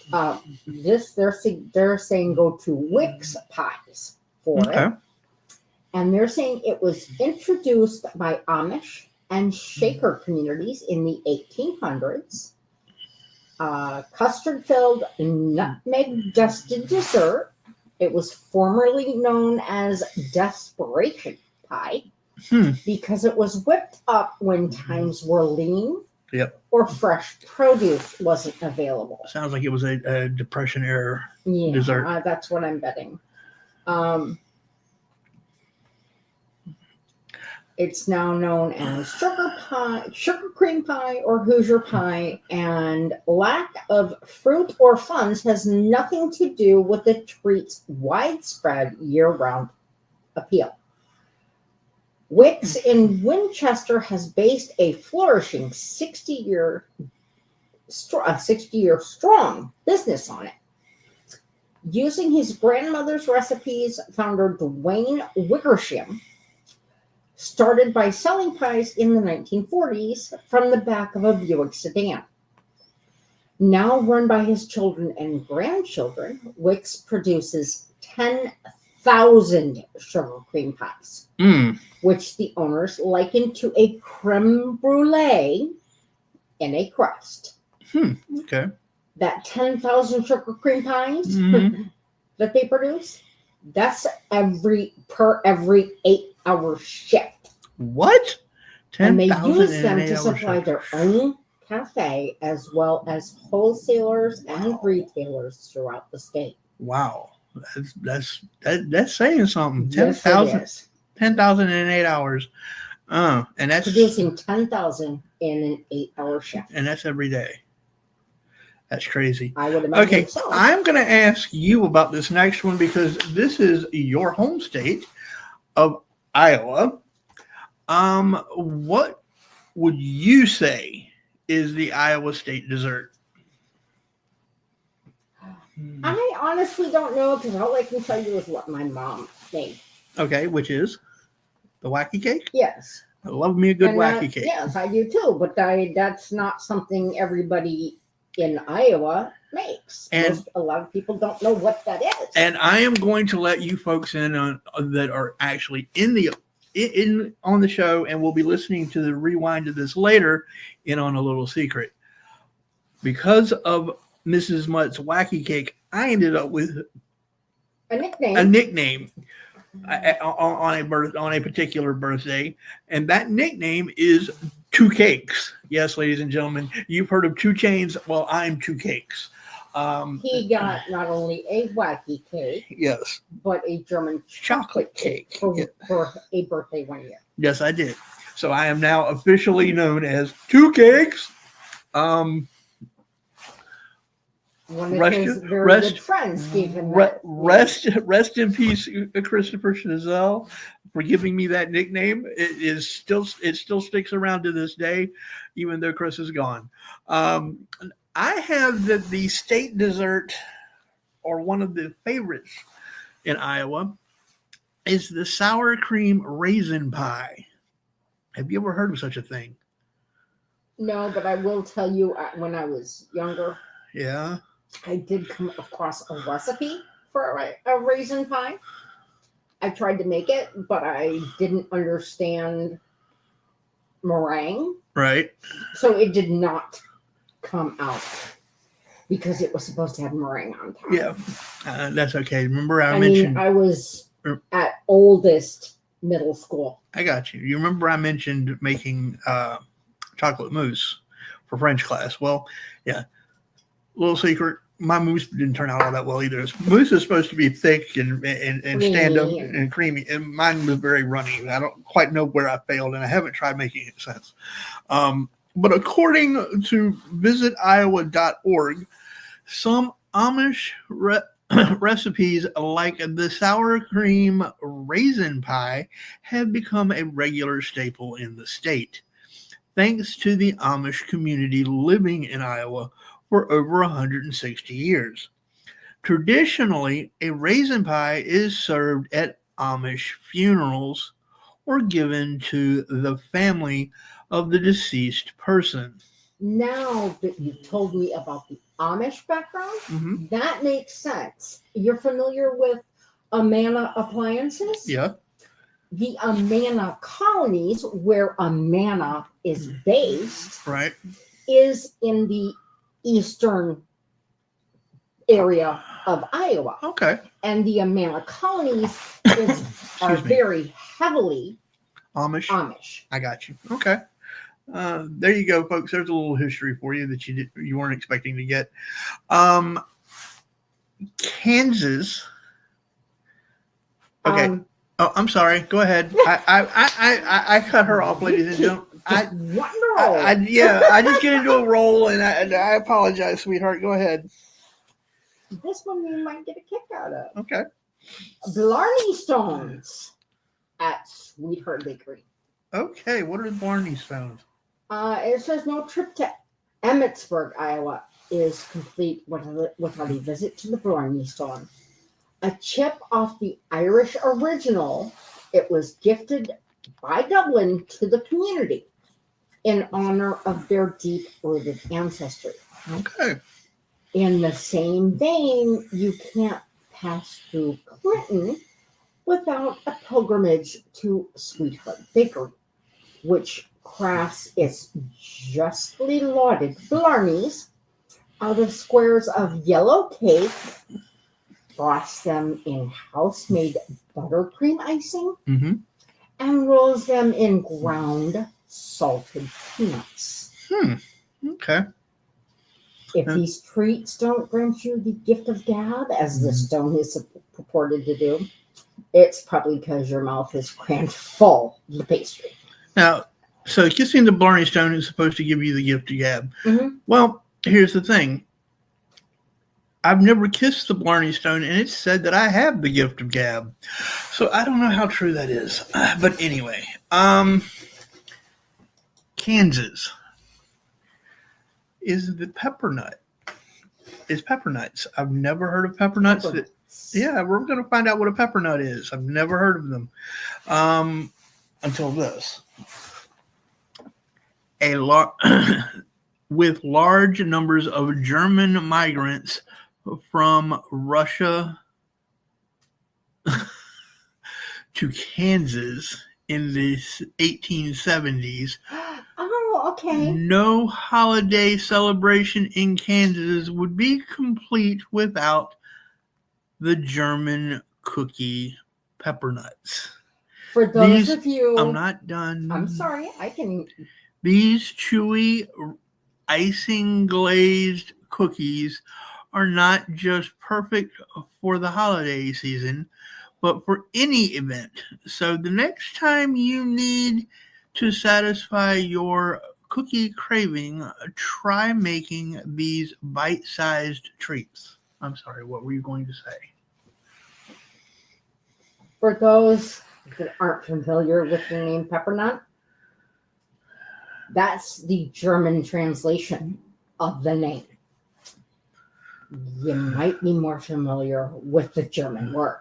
this. They're saying go to Wix Pies for it. And they're saying it was introduced by Amish and Shaker communities in the 1800s. Custard-filled, nutmeg-dusted dessert. It was formerly known as desperation pie because it was whipped up when times were lean Yep. or fresh produce wasn't available. Sounds like it was a Depression era Yeah, dessert. that's what I'm betting. It's now known as sugar pie, sugar cream pie, or Hoosier pie, and lack of fruit or funds has nothing to do with the treat's widespread year-round appeal. Wicks in Winchester has based a flourishing 60-year strong business on it. Using his grandmother's recipes, founder Dwayne Wickersham started by selling pies in the 1940s from the back of a Buick sedan. Now run by his children and grandchildren, Wicks produces 10,000 sugar cream pies, which the owners liken to a creme brulee in a crust. Okay. That 10,000 sugar cream pies that they produce, that's every 8-hour shift. What? 10,000 and they use them in an to 8-hour supply shift. their own cafe as well as wholesalers and retailers throughout the state. Wow. That's saying something. Yes, 10,000 it is. 10,000 in 8 hours. And that's Producing 10,000 in an 8-hour shift. and that's every day. That's crazy. I would imagine Okay, so. I'm going to ask you about this next one because this is your home state of Iowa. What would you say is the Iowa state dessert? I honestly don't know because all I can tell you is what my mom made. Okay, which is the wacky cake? Yes. I love me a good And wacky cake. Yes, I do too. But that's not something everybody in Iowa makes. And a lot of people don't know what that is. And I am going to let you folks in on that are actually on the show and will be listening to the rewind of this later in on a little secret. Because of Mrs. Mutts' wacky cake, I ended up with a nickname. On a particular birthday, and that nickname is Two Cakes. Yes, ladies and gentlemen, you've heard of Two Chains. Well, I'm Two Cakes. He got not only a wacky cake, yes, but a German chocolate cake for a birthday one year. Yes, I did. So I am now officially known as Two Cakes. One of his very good friends gave him that. Rest in peace, Christopher Chazelle, for giving me that nickname. It still sticks around to this day, even though Chris is gone. I have the state dessert, or one of the favorites in Iowa, is the sour cream raisin pie. Have you ever heard of such a thing? No, but I will tell you, when I was younger, yeah, I did come across a recipe for a raisin pie. I tried to make it, but I didn't understand meringue. Right. So it did not come out because it was supposed to have meringue on top. Yeah, that's okay. Remember I mentioned I was at oldest middle school. I got you. You remember I mentioned making chocolate mousse for French class? Well, yeah. Little secret, my mousse didn't turn out all that well either. Mousse is supposed to be thick and stand up and creamy, and mine was very runny. I don't quite know where I failed, and I haven't tried making it since. But according to visitiowa.org, some Amish recipes like the sour cream raisin pie have become a regular staple in the state, thanks to the Amish community living in Iowa for over 160 years. Traditionally, a raisin pie is served at Amish funerals or given to the family of the deceased person. Now that you told me about the Amish background, that makes sense. You're familiar with Amana appliances? Yeah. The Amana colonies, where Amana is based, right, is in the eastern area of Iowa. Okay. And the Amana colonies are very heavily Amish. I got you. Okay. There you go, folks. There's a little history for you that you weren't expecting to get. Kansas. Okay. Oh, I'm sorry. Go ahead. I cut her off, ladies and gentlemen. I just get into a roll, and I apologize, sweetheart. Go ahead. This one you might get a kick out of. Okay. Blarney Stones at Sweetheart Bakery. Okay. What are the Blarney Stones? It says no trip to Emmitsburg, Iowa is complete without a visit to the Blarney Stone. A chip off the Irish original, it was gifted by Dublin to the community in honor of their deep-rooted ancestry. Okay. In the same vein, you can't pass through Clinton without a pilgrimage to Sweetheart Bakery, which crafts its justly lauded Blarneys out of squares of yellow cake, frosts them in house-made buttercream icing, and rolls them in ground salted peanuts. Okay. If these treats don't grant you the gift of gab, as the stone is purported to do, it's probably because your mouth is crammed full of the pastry. Now, so kissing the Blarney Stone is supposed to give you the gift of gab. Well, here's the thing. I've never kissed the Blarney Stone, and it's said that I have the gift of gab. So I don't know how true that is. But anyway, Kansas is the pepper nut. Is pepper nuts. I've never heard of pepper nuts. Yeah, we're going to find out what a pepper nut is. I've never heard of them until this. With large numbers of German migrants from Russia to Kansas in the 1870s. Oh, okay. No holiday celebration in Kansas would be complete without the German cookie pepper nuts. For those of you... I'm not done. I'm sorry. These chewy, icing glazed cookies are not just perfect for the holiday season, but for any event. So the next time you need to satisfy your cookie craving, try making these bite-sized treats. I'm sorry, what were you going to say? For those that aren't familiar with the name pepper nut, that's the German translation of the name. You might be more familiar with the German word.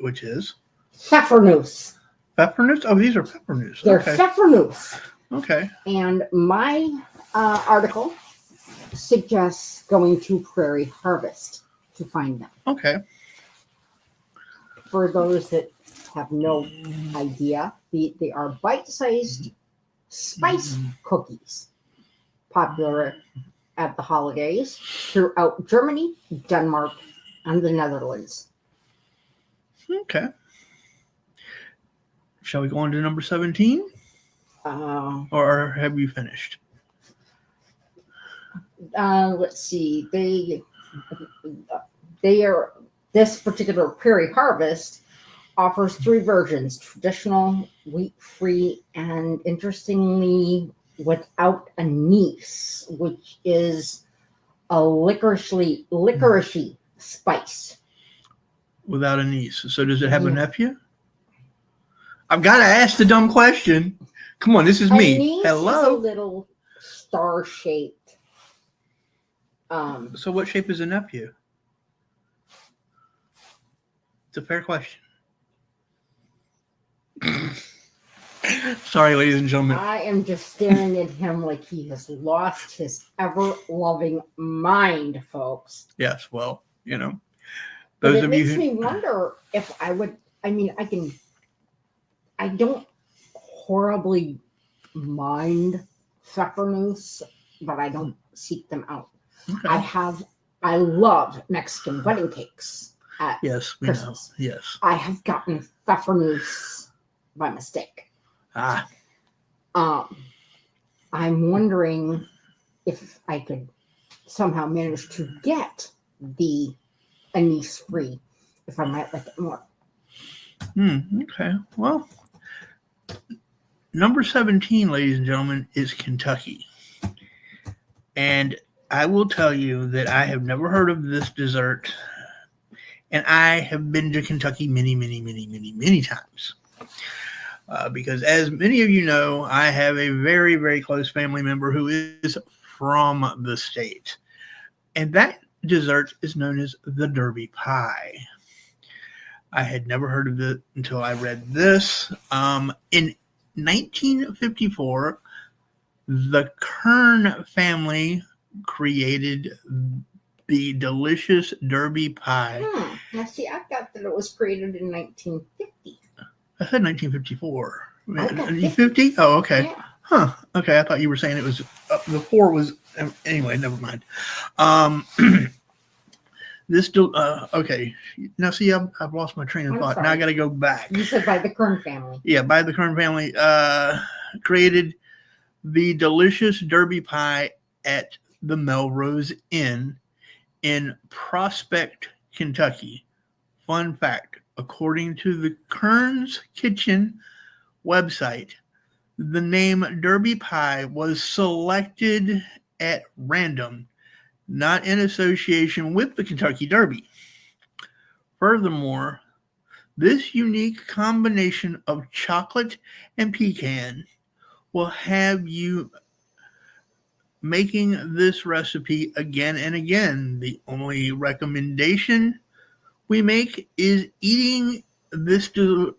Which is? Pfeffernuss. Pfeffernuss? Oh, these are pfeffernuss. They're Pfeffernuss. Okay. And my article suggests going to Prairie Harvest to find them. Okay. For those that have no idea, they are bite-sized spice cookies, popular at the holidays throughout Germany, Denmark, and the Netherlands. Okay. Shall we go on to number 17? Or have you finished? Let's see. They are, this particular Prairie Harvest offers 3 versions: traditional, wheat-free, and interestingly, without anise, which is a licoricey spice. Without anise. So does it have a nephew? I've got to ask the dumb question. Come on, this is me. Anise Hello. is a little star-shaped. So what shape is a nephew? It's a fair question. Sorry, ladies and gentlemen. I am just staring at him like he has lost his ever-loving mind, folks. Yes, well, you know. But it makes me wonder if I would, I don't horribly mind pfeffernuss, but I don't seek them out. Okay. I love Mexican wedding cakes at Christmas. Know. Yes. I have gotten pfeffernuss by mistake. I I'm wondering if I could somehow manage to get the anise free, if I might like it more. Okay. Well, number 17, ladies and gentlemen, is Kentucky. And I will tell you that I have never heard of this dessert. And I have been to Kentucky many, many, many, many, many times. Because as many of you know, I have a very, very close family member who is from the state. And that dessert is known as the Derby pie. I had never heard of it until I read this. In 1954, the Kern family created the delicious Derby pie. Now, see, I thought that it was created in 1950. I said 1954. I thought 50? Oh, okay. Yeah. Huh. Okay, I thought you were saying it was the 4 was anyway. Never mind. Okay. Now, see, I've lost my train of thought. Sorry. Now I got to go back. You said by the Kern family. Yeah, by the Kern family, created the delicious Derby pie at the Melrose Inn in Prospect, Kentucky. Fun fact, according to the Kern's Kitchen website, the name Derby pie was selected at random, not in association with the Kentucky Derby. Furthermore, this unique combination of chocolate and pecan will have you making this recipe again and again. The only recommendation we make is eating this dessert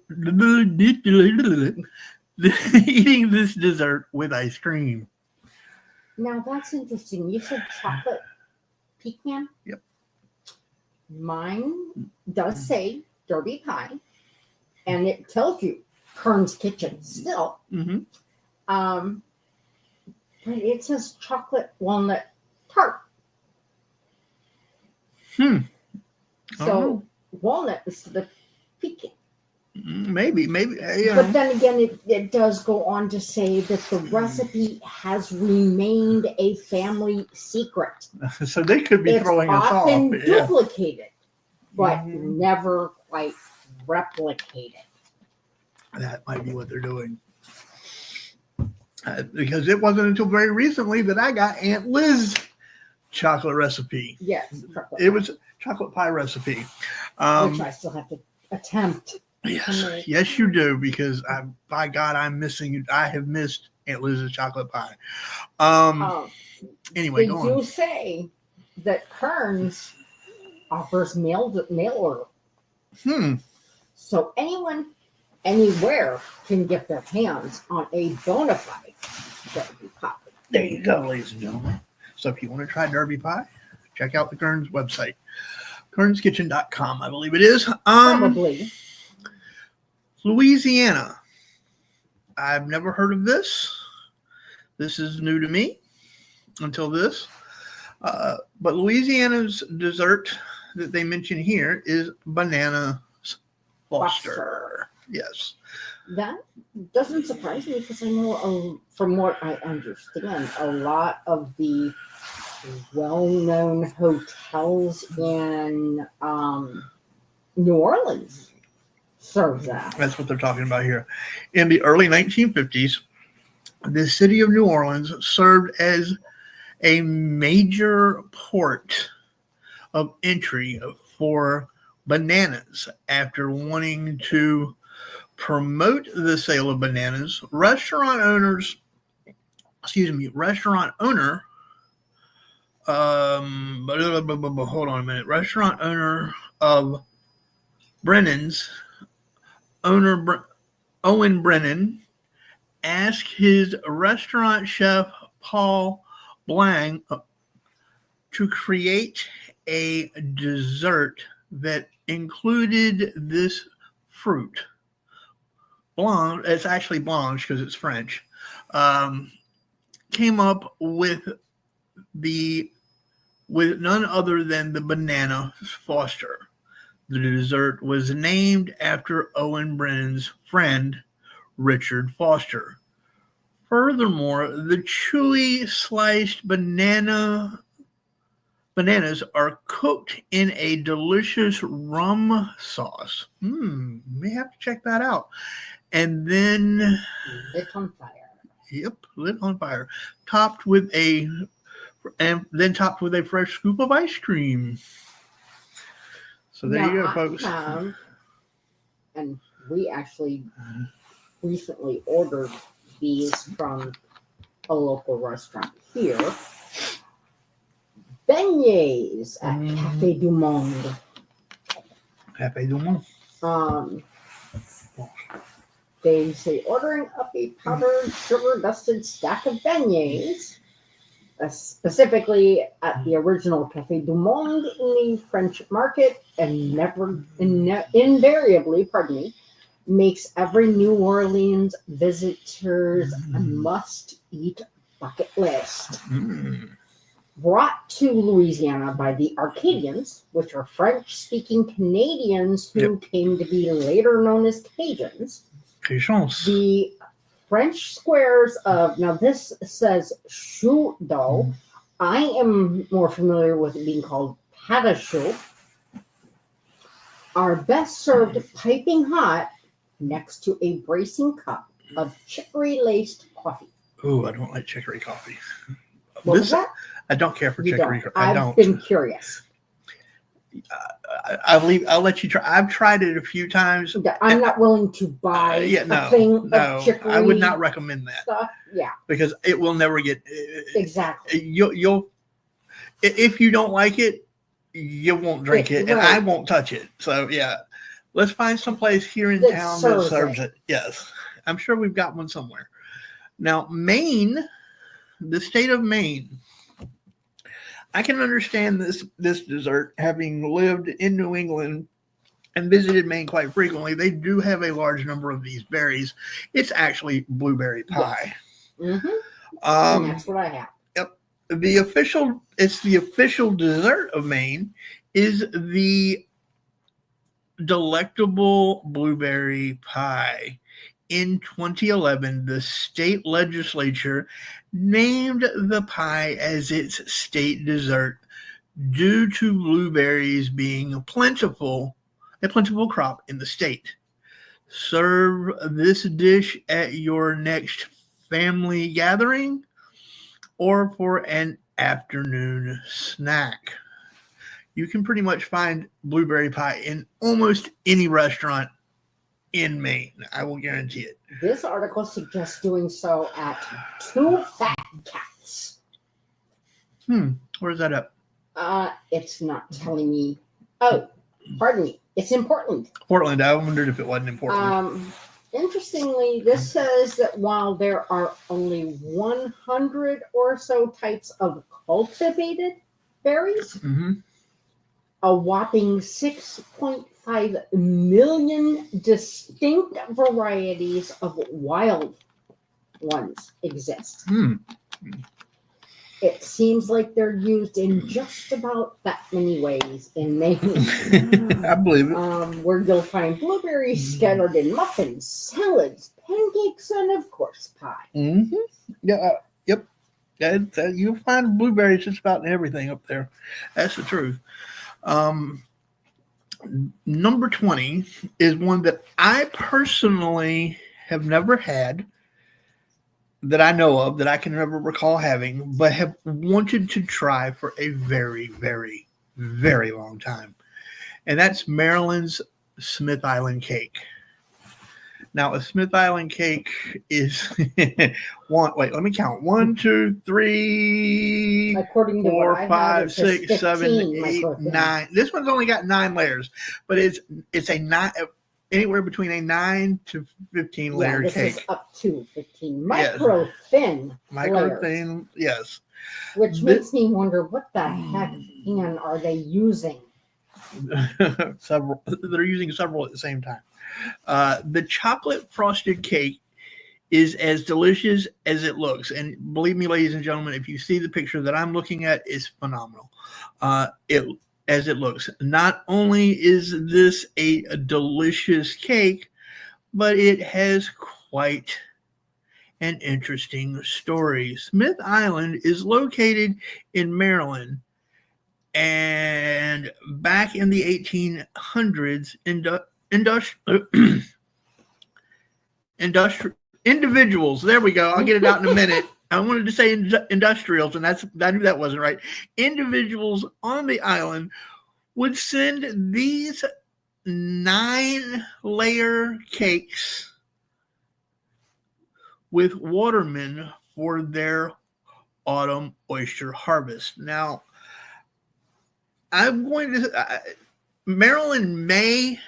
with ice cream. Now, that's interesting. You said chocolate pecan? Yep. Mine does say Derby pie, and it tells you Kern's Kitchen still. Mm-hmm. But it says chocolate walnut tart. So walnut is the pecan. Maybe. Yeah. But then again, it does go on to say that the recipe has remained a family secret. So they could be throwing us off. It's often Yeah. duplicated, but never quite replicated. That might be what they're doing. Because it wasn't until very recently that I got Aunt Liz's chocolate recipe. Yes. It was a chocolate pie recipe. Which I still have to attempt. Yes, you do, because by God, I'm missing. I have missed Aunt Liz's chocolate pie. Anyway, they do say that Kern's offers mail order. So anyone, anywhere can get their hands on a bona fide Derby pie. There you go, ladies and gentlemen. So if you want to try Derby pie, check out the Kern's website. Kern'sKitchen.com, I believe it is. Probably. Louisiana. I've never heard of this. This is new to me until this. But Louisiana's dessert that they mention here is banana Foster. Yes. That doesn't surprise me because I know, from what I understand, a lot of the well-known hotels in New Orleans serve that. That's what they're talking about here. In the early 1950s, the city of New Orleans served as a major port of entry for bananas. After wanting to promote the sale of bananas, restaurant owner restaurant owner of Brennan's, Owen Brennan, asked his restaurant chef Paul Blanc to create a dessert that included this fruit. Blanche, it's actually Blanche because it's French, came up with none other than the banana Foster. The dessert was named after Owen Brennan's friend, Richard Foster. Furthermore, the chewy sliced bananas are cooked in a delicious rum sauce. May have to check that out. And then Lit on fire. Yep, lit on fire. Topped with a fresh scoop of ice cream. So there you go, folks. And we actually recently ordered these from a local restaurant here. Beignets at Café du Monde. Café du Monde. They say ordering up a powdered sugar-dusted stack of beignets, specifically at the original Café du Monde in the French market, and invariably, makes every New Orleans visitor's must-eat bucket list. Brought to Louisiana by the Acadians, which are French-speaking Canadians who came to be later known as Cajuns. The French squares of, now this says choux dough. I am more familiar with it being called pâte à choux, are best served piping hot next to a bracing cup of chicory-laced coffee. Ooh, I don't like chicory coffee. What was that? I don't care for chicory coffee. I've been curious. I'll let you try. I've tried it a few times. I'm not willing to buy a thing of chicory. I would not recommend that stuff. Yeah, because it will never get exactly. You'll if you don't like it, you won't drink it, and I won't touch it. So yeah, let's find some place here in town that serves it. Yes, I'm sure we've got one somewhere. Now, Maine, the state of Maine. I can understand this dessert, having lived in New England and visited Maine quite frequently. They do have a large number of these berries. It's actually blueberry pie. Yes. And that's what I have. Yep. The official dessert of Maine is the delectable blueberry pie. In 2011, the state legislature named the pie as its state dessert due to blueberries being a plentiful crop in the state. Serve this dish at your next family gathering or for an afternoon snack. You can pretty much find blueberry pie in almost any restaurant in Maine. I will guarantee it. This article suggests doing so at Two Fat Cats. Where's that up? It's not telling me. Oh, pardon me. It's in Portland. Portland. I wondered if it wasn't in Portland. Interestingly, this says that while there are only 100 or so types of cultivated berries, a whopping 6.5 million distinct varieties of wild ones exist. It seems like they're used in just about that many ways in Maine. I believe it. Where you'll find blueberries scattered in muffins, salads, pancakes, and of course pie. Yeah. Yep. Yeah, you'll find blueberries just about in everything up there. That's the truth. Number 20 is one that I personally have never had, that I know of, that I can never recall having, but have wanted to try for a very, very, very long time. And that's Maryland's Smith Island cake. Now, a Smith Island cake is let me count. 1, 2, 3, According to 4, 5, 6, 7, 8, 9. This one's only got 9 layers, but it's a 9, anywhere between a 9 to 15 layer this cake. Is up to 15 micro thin. Yes. Which makes me wonder what the heck are they using? Several. They're using several at the same time. The chocolate frosted cake is as delicious as it looks. And believe me, ladies and gentlemen, if you see the picture that I'm looking at, it's phenomenal. As it looks. Not only is this a delicious cake, but it has quite and interesting story. Smith Island is located in Maryland, and back in the 1800s, individuals. There we go. I'll get it out in a minute. I wanted to say industrials, and I knew that wasn't right. Individuals on the island would send these 9-layer cakes with watermen for their autumn oyster harvest. Now, I'm going to Maryland may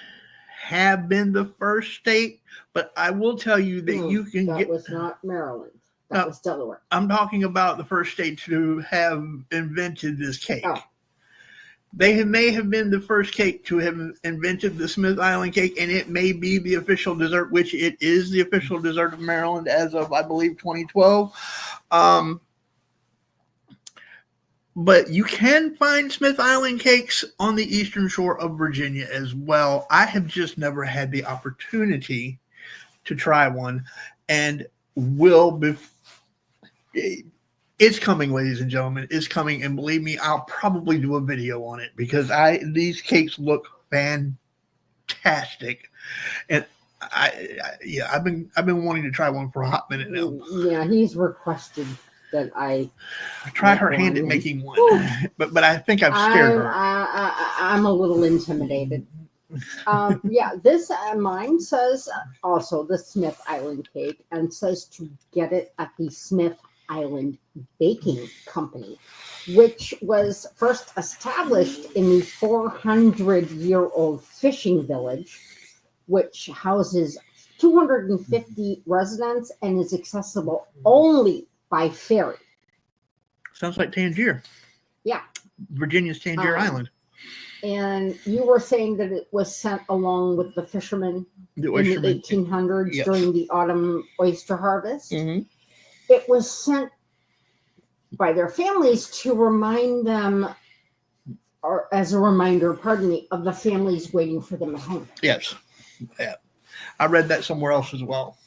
have been the first state, but I will tell you that you can that get. That was not Maryland. That was Delaware. I'm talking about the first state to have invented this cake. Oh. They may have been the first cake to have invented the Smith Island cake, and it may be the official dessert, which it is the official dessert of Maryland as of, I believe, 2012. But you can find Smith Island cakes on the eastern shore of Virginia as well. I have just never had the opportunity to try one, and will be. It's coming, ladies and gentlemen. It's coming, and believe me, I'll probably do a video on it because these cakes look fantastic, and I've been wanting to try one for a hot minute now. Yeah, he's requested that I try her hand at making one, but I think I've scared her. I'm a little intimidated. This mine says also the Smith Island cake, and says to get it at the Smith Island Baking Company, which was first established in the 400-year-old fishing village, which houses 250 residents and is accessible only by ferry. Sounds like Tangier. Yeah. Virginia's Tangier Island. And you were saying that it was sent along with the fishermen in the 1800s during the autumn oyster harvest. Mm-hmm. It was sent by their families to remind them, or as a reminder, pardon me, of the families waiting for them at home. Yes. Yeah. I read that somewhere else as well.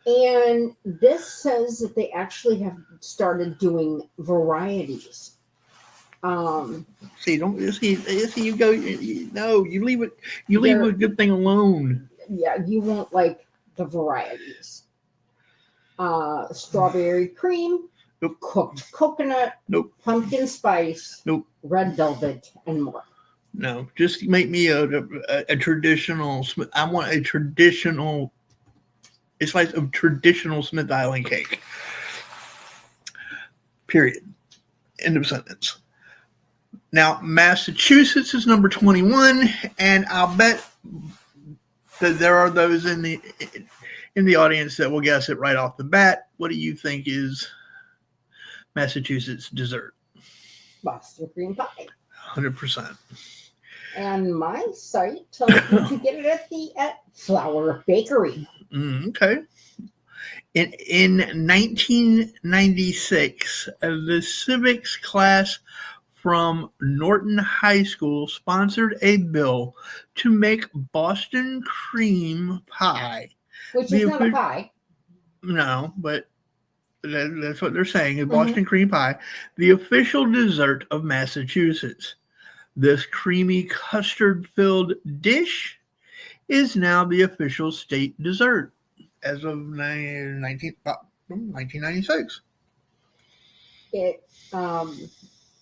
And this says that they actually have started doing varieties. See, you go. You leave it. You leave a good thing alone. Yeah, you won't like the varieties. Strawberry cream, nope. Cooked coconut, nope. Pumpkin spice, nope. Red velvet, and more. No, just make me a traditional. I want a traditional. It's like a traditional Smith Island cake. Period. End of sentence. Now, Massachusetts is number 21, and I'll bet that there are those in the audience that will guess it right off the bat. What do you think is Massachusetts dessert? Boston cream pie. 100%. And my site tells you to get it at Flour Bakery. Okay. In 1996, the civics class from Norton High School sponsored a bill to make Boston cream pie. Which is not a pie. No, but that's what they're saying, Boston cream pie, the official dessert of Massachusetts. This creamy custard-filled dish is now the official state dessert as of 1996.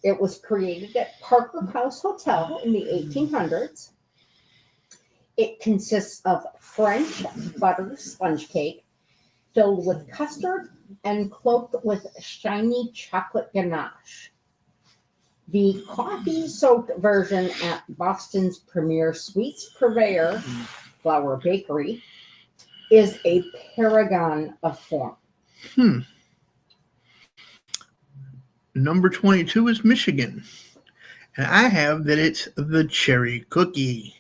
It was created at Parker House Hotel in the 1800s. It consists of French butter sponge cake filled with custard and cloaked with shiny chocolate ganache. The coffee-soaked version at Boston's premier sweets purveyor, Flour Bakery, is a paragon of form. Number 22 is Michigan. And I have that it's the cherry cookie.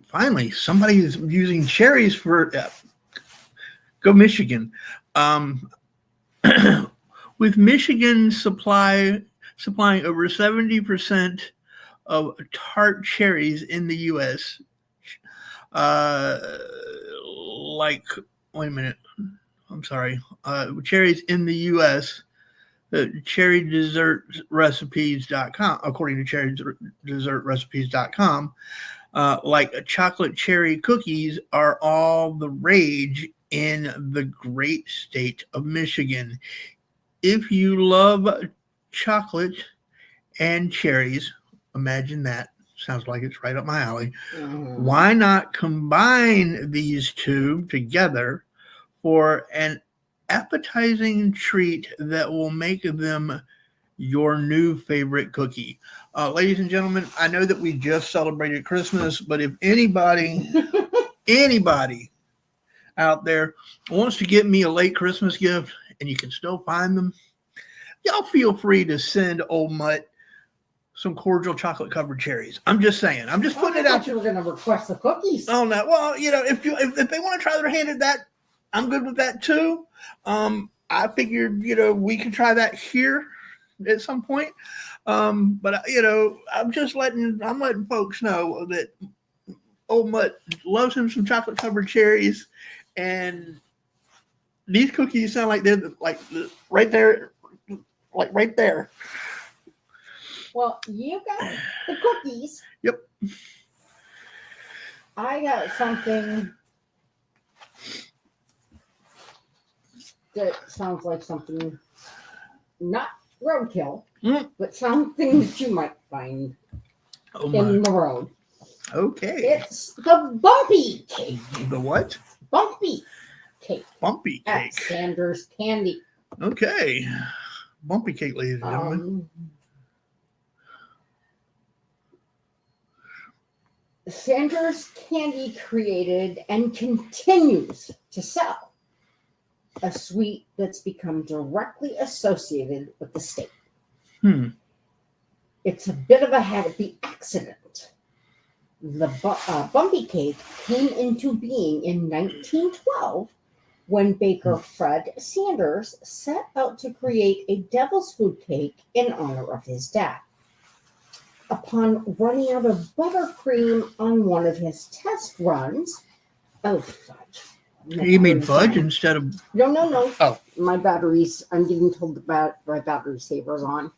Finally, somebody is using cherries for... go Michigan. With Michigan supplying over 70% of tart cherries in the U.S., like wait a minute. I'm sorry. Cherries in the U.S. CherryDessertRecipes.com, according to CherryDessertRecipes.com, like chocolate cherry cookies are all the rage in the great state of Michigan. If you love chocolate and cherries, imagine that. Sounds like it's right up my alley. Mm-hmm. Why not combine these two together for an appetizing treat that will make them your new favorite cookie? Ladies and gentlemen, I know that we just celebrated Christmas, but if anybody out there wants to get me a late Christmas gift and you can still find them, y'all feel free to send old Mutt some cordial chocolate covered cherries. I'm just saying. I'm just putting it out. You were going to request the cookies. Oh no. Well, if they want to try their hand at that, I'm good with that too. I figured we could try that here at some point. But I'm letting folks know that old Mutt loves him some chocolate covered cherries, and these cookies sound like they're like right there, like right there. Well, you got the cookies. Yep. I got something that sounds like something not roadkill, but something that you might find in the road. Okay. It's the bumpy cake. The what? Bumpy cake. Bumpy At cake. Sanders Candy. Okay. Bumpy cake, ladies and gentlemen. Sanders Candy created and continues to sell a sweet that's become directly associated with the state. It's a bit of a happy accident. The bumpy cake came into being in 1912 when baker Fred Sanders set out to create a devil's food cake in honor of his dad. Upon running out of buttercream on one of his test runs, fudge. You mean fudge instead of... No. Oh. My batteries, I'm getting told my battery saver's on.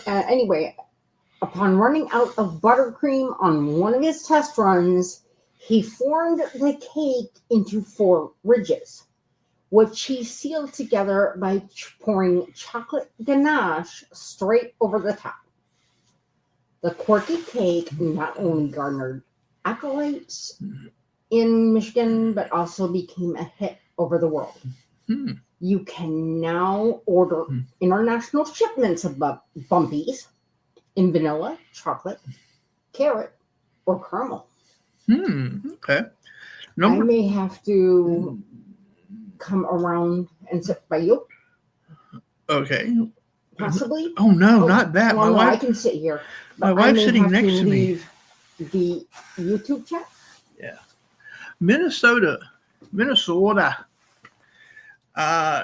Anyway, upon running out of buttercream on one of his test runs, he formed the cake into 4 ridges, which he sealed together by pouring chocolate ganache straight over the top. The quirky cake not only garnered accolades in Michigan, but also became a hit over the world. You can now order international shipments of bumpies in vanilla, chocolate, carrot, or caramel. Okay. I may have to come around and sit by you. Okay. Possibly. Oh no, not that. Well, I can sit here. My wife's sitting next to me. The YouTube chat. Yeah. Minnesota.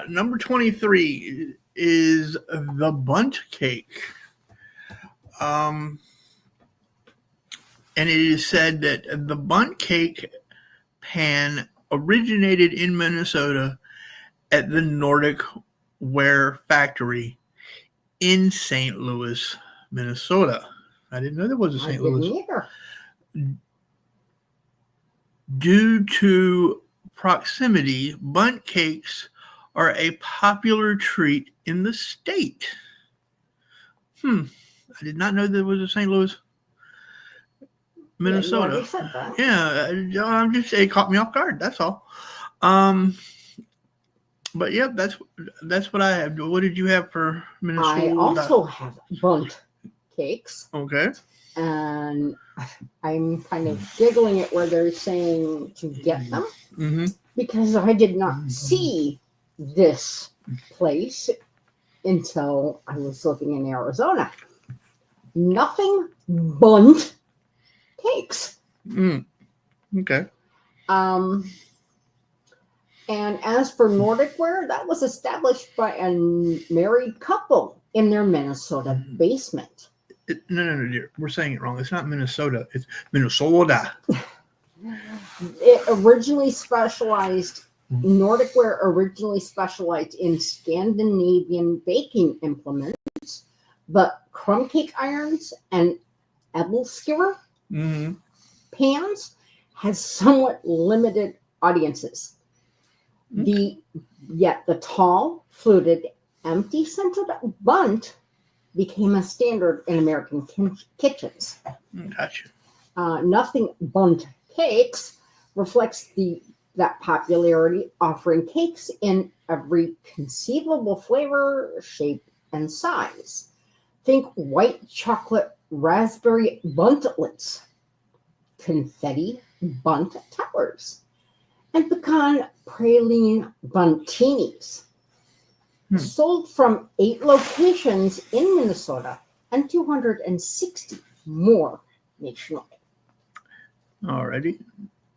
Number 23 is the bunt cake. And it is said that the bunt cake pan originated in Minnesota at the Nordic Ware Factory in St. Louis, Minnesota. I didn't know there was a St. Louis. Due to proximity, bunt cakes are a popular treat in the state. I did not know there was a St. Louis, Minnesota. It caught me off guard. That's all. But yeah, that's what I have. What did you have for Minnesota? I also have bunt cakes. Okay. And I'm kind of giggling at where they're saying to get them because I did not see this place until I was living in Arizona. Nothing bunt cakes. Okay. And as for Nordic Ware, that was established by a married couple in their Minnesota basement. No, dear. We're saying it wrong. It's not Minnesota. It's Minnesota. It originally specialized, Nordic ware originally specialized in Scandinavian baking implements, but crumb cake irons and ebelskivir pans has somewhat limited audiences. Yet the tall, fluted, empty-centered bunt became a standard in American kitchens. Gotcha. Nothing bunt cakes reflects that popularity, offering cakes in every conceivable flavor, shape, and size. Think white chocolate raspberry buntlets, confetti bunt towers, and pecan praline buntinis. Sold from 8 locations in Minnesota and 260 more nationwide. Alrighty.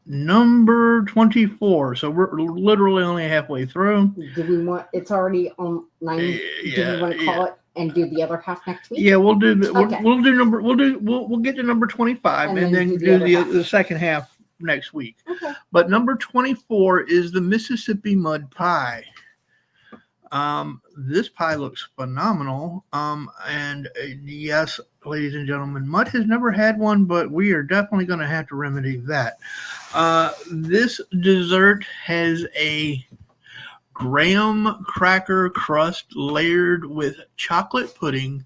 Number 24. So we're literally only halfway through. Do we want? It's already on 9. Do we want to call it and do the other half next week? Yeah, we'll do. Okay. We'll get to number 25 and then do the second half next week. Okay. But number 24 is the Mississippi mud pie. This pie looks phenomenal. And yes, ladies and gentlemen, Mutt has never had one, but we are definitely going to have to remedy that. This dessert has a graham cracker crust layered with chocolate pudding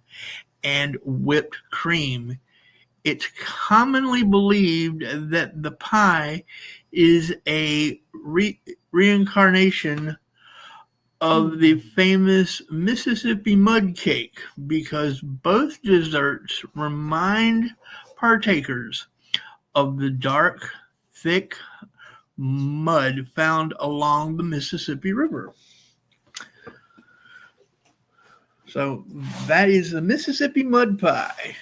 and whipped cream. It's commonly believed that the pie is a reincarnation of the famous Mississippi mud cake, because both desserts remind partakers of the dark, thick mud found along the Mississippi River. So that is the Mississippi mud pie.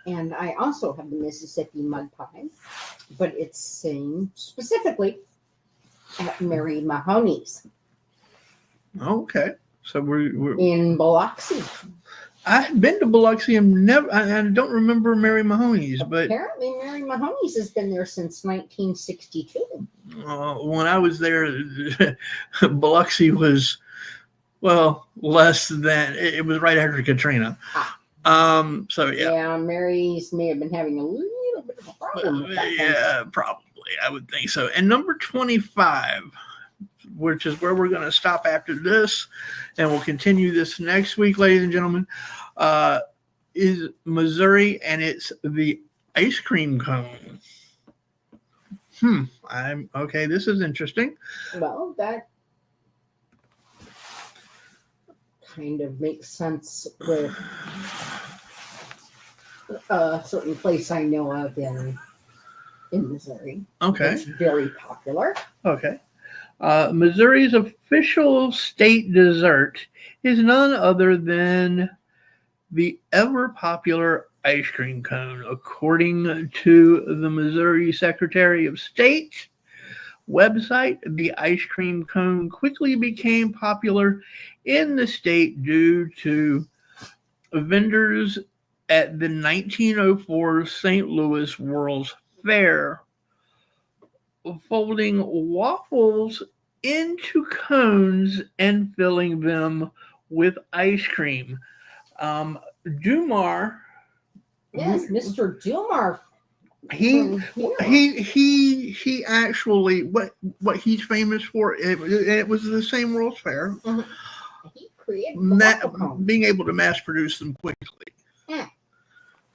And I also have the Mississippi mud pie, but it's saying specifically at Mary Mahoney's. Okay, so we're in Biloxi. I've been to Biloxi and I don't remember Mary Mahoney's, but apparently Mary Mahoney's has been there since 1962. When I was there, Biloxi was less than it was right after Katrina. So yeah, Mary's may have been having a little bit of a problem with that. Yeah, probably I would think so. And number 25. Which is where we're going to stop after this, and we'll continue this next week, ladies and gentlemen, is Missouri, and it's the ice cream cone. I'm okay. This is interesting. Well, that kind of makes sense with a certain place I know of in Missouri. Okay. It's very popular. Okay. Missouri's official state dessert is none other than the ever-popular ice cream cone, according to the Missouri Secretary of State website. The ice cream cone quickly became popular in the state due to vendors at the 1904 St. Louis World's Fair folding waffles into cones and filling them with ice cream. Dumar. Yes, Mr. Dumar. He actually what he's famous for. It was the same World's Fair. He created being able to mass produce them quickly. Yeah.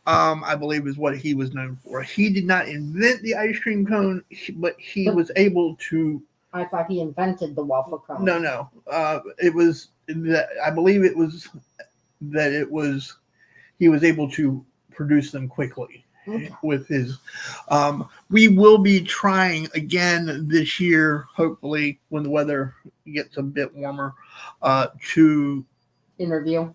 I believe is what he was known for. He did not invent the ice cream cone, but he was able to. I thought he invented the waffle cone. No. It was that I believe it was that it was he was able to produce them quickly with his. We will be trying again this year, hopefully when the weather gets a bit warmer, to interview.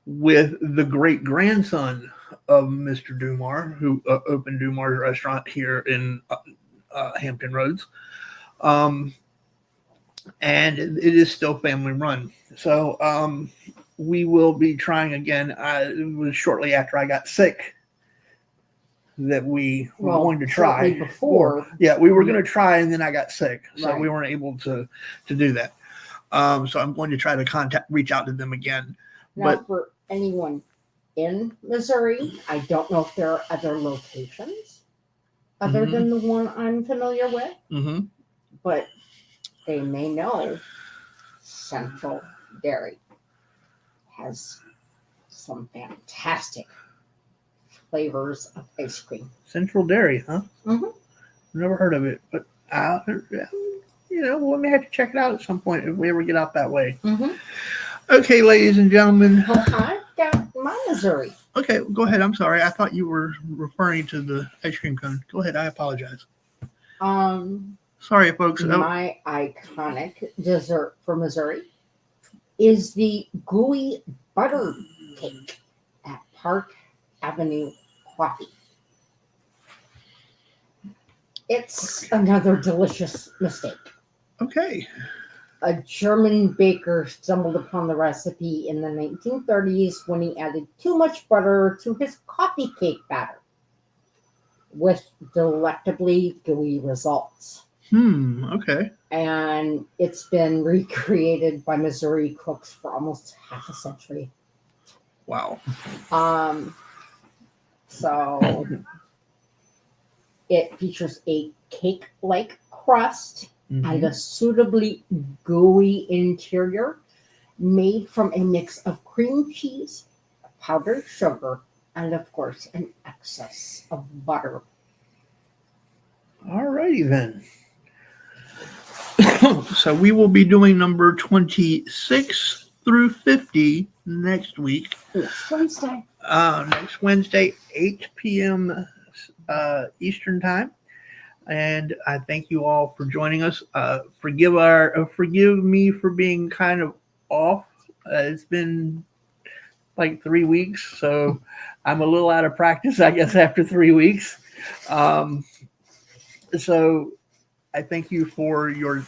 With the great grandson of Mr. Dumar, who opened Dumar's restaurant here in Hampton Roads. And it is still family run. So we will be trying again. It was shortly after I got sick that we were going to try. Before. Yeah, we were going to try, and then I got sick, so Right. we weren't able to do that. So I'm going to try to reach out to them again. Now, for anyone in Missouri, I don't know if there are other locations other than the one I'm familiar with, but they may know Central Dairy has some fantastic flavors of ice cream. Central Dairy, huh? Mm-hmm. Never heard of it, but we may have to check it out at some point if we ever get out that way. Mm-hmm. Okay, ladies and gentlemen. Well, I've got my Missouri. Okay, go ahead. I'm sorry. I thought you were referring to the ice cream cone. Go ahead. I apologize. Sorry, folks. My iconic dessert for Missouri is the gooey butter cake at Park Avenue Coffee. It's another delicious mistake. Okay. A German baker stumbled upon the recipe in the 1930s when he added too much butter to his coffee cake batter, with delectably gooey results. Okay. And it's been recreated by Missouri cooks for almost half a century. Wow. So it features a cake-like crust and a suitably gooey interior made from a mix of cream cheese, powdered sugar, and of course an excess of butter. All righty then. So we will be doing number 26 through 50 next week. Next Wednesday. Next Wednesday, 8 p.m. Eastern time. And I thank you all for joining us. Forgive me for being kind of off. It's been like 3 weeks, so I'm a little out of practice, I guess, after 3 weeks. So I thank you for your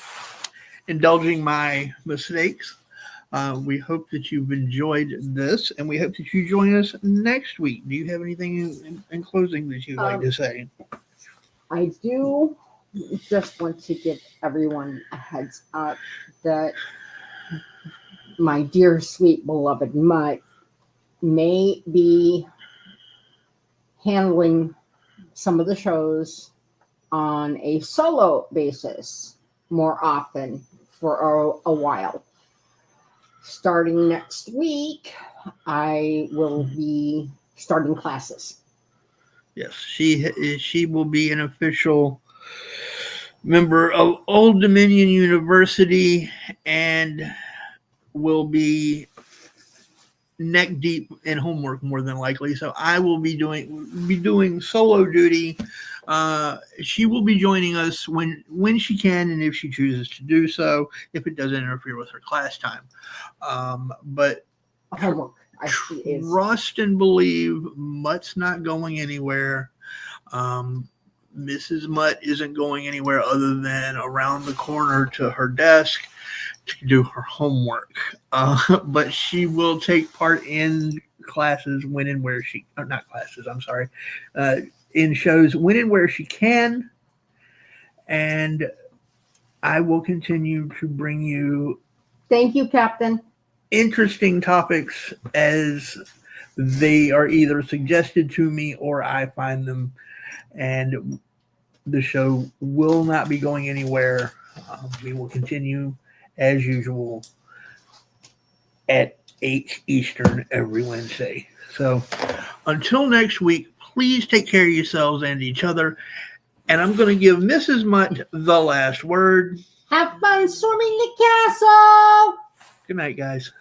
indulging my mistakes. We hope that you've enjoyed this, and we hope that you join us next week. Do you have anything in closing that you'd like to say? I do just want to give everyone a heads up that my dear, sweet, beloved Mutt may be handling some of the shows on a solo basis more often for a while. Starting next week, I will be starting classes. Yes, she will be an official member of Old Dominion University and will be neck deep in homework more than likely. So I will be doing solo duty. She will be joining us when she can and if she chooses to do so, if it doesn't interfere with her class time. But homework. Trust and believe Mutt's not going anywhere. Mrs. Mutt isn't going anywhere other than around the corner to her desk to do her homework. But she will take part in classes when and where she, not classes, I'm sorry, in shows when and where she can. And I will continue to bring you. Thank you, Captain. Interesting topics as they are either suggested to me or I find them, and the show will not be going anywhere. We will continue as usual at 8 Eastern every Wednesday. So until next week, please take care of yourselves and each other. And I'm going to give Mrs. Mutt the last word. Have fun storming the castle. Good night, guys.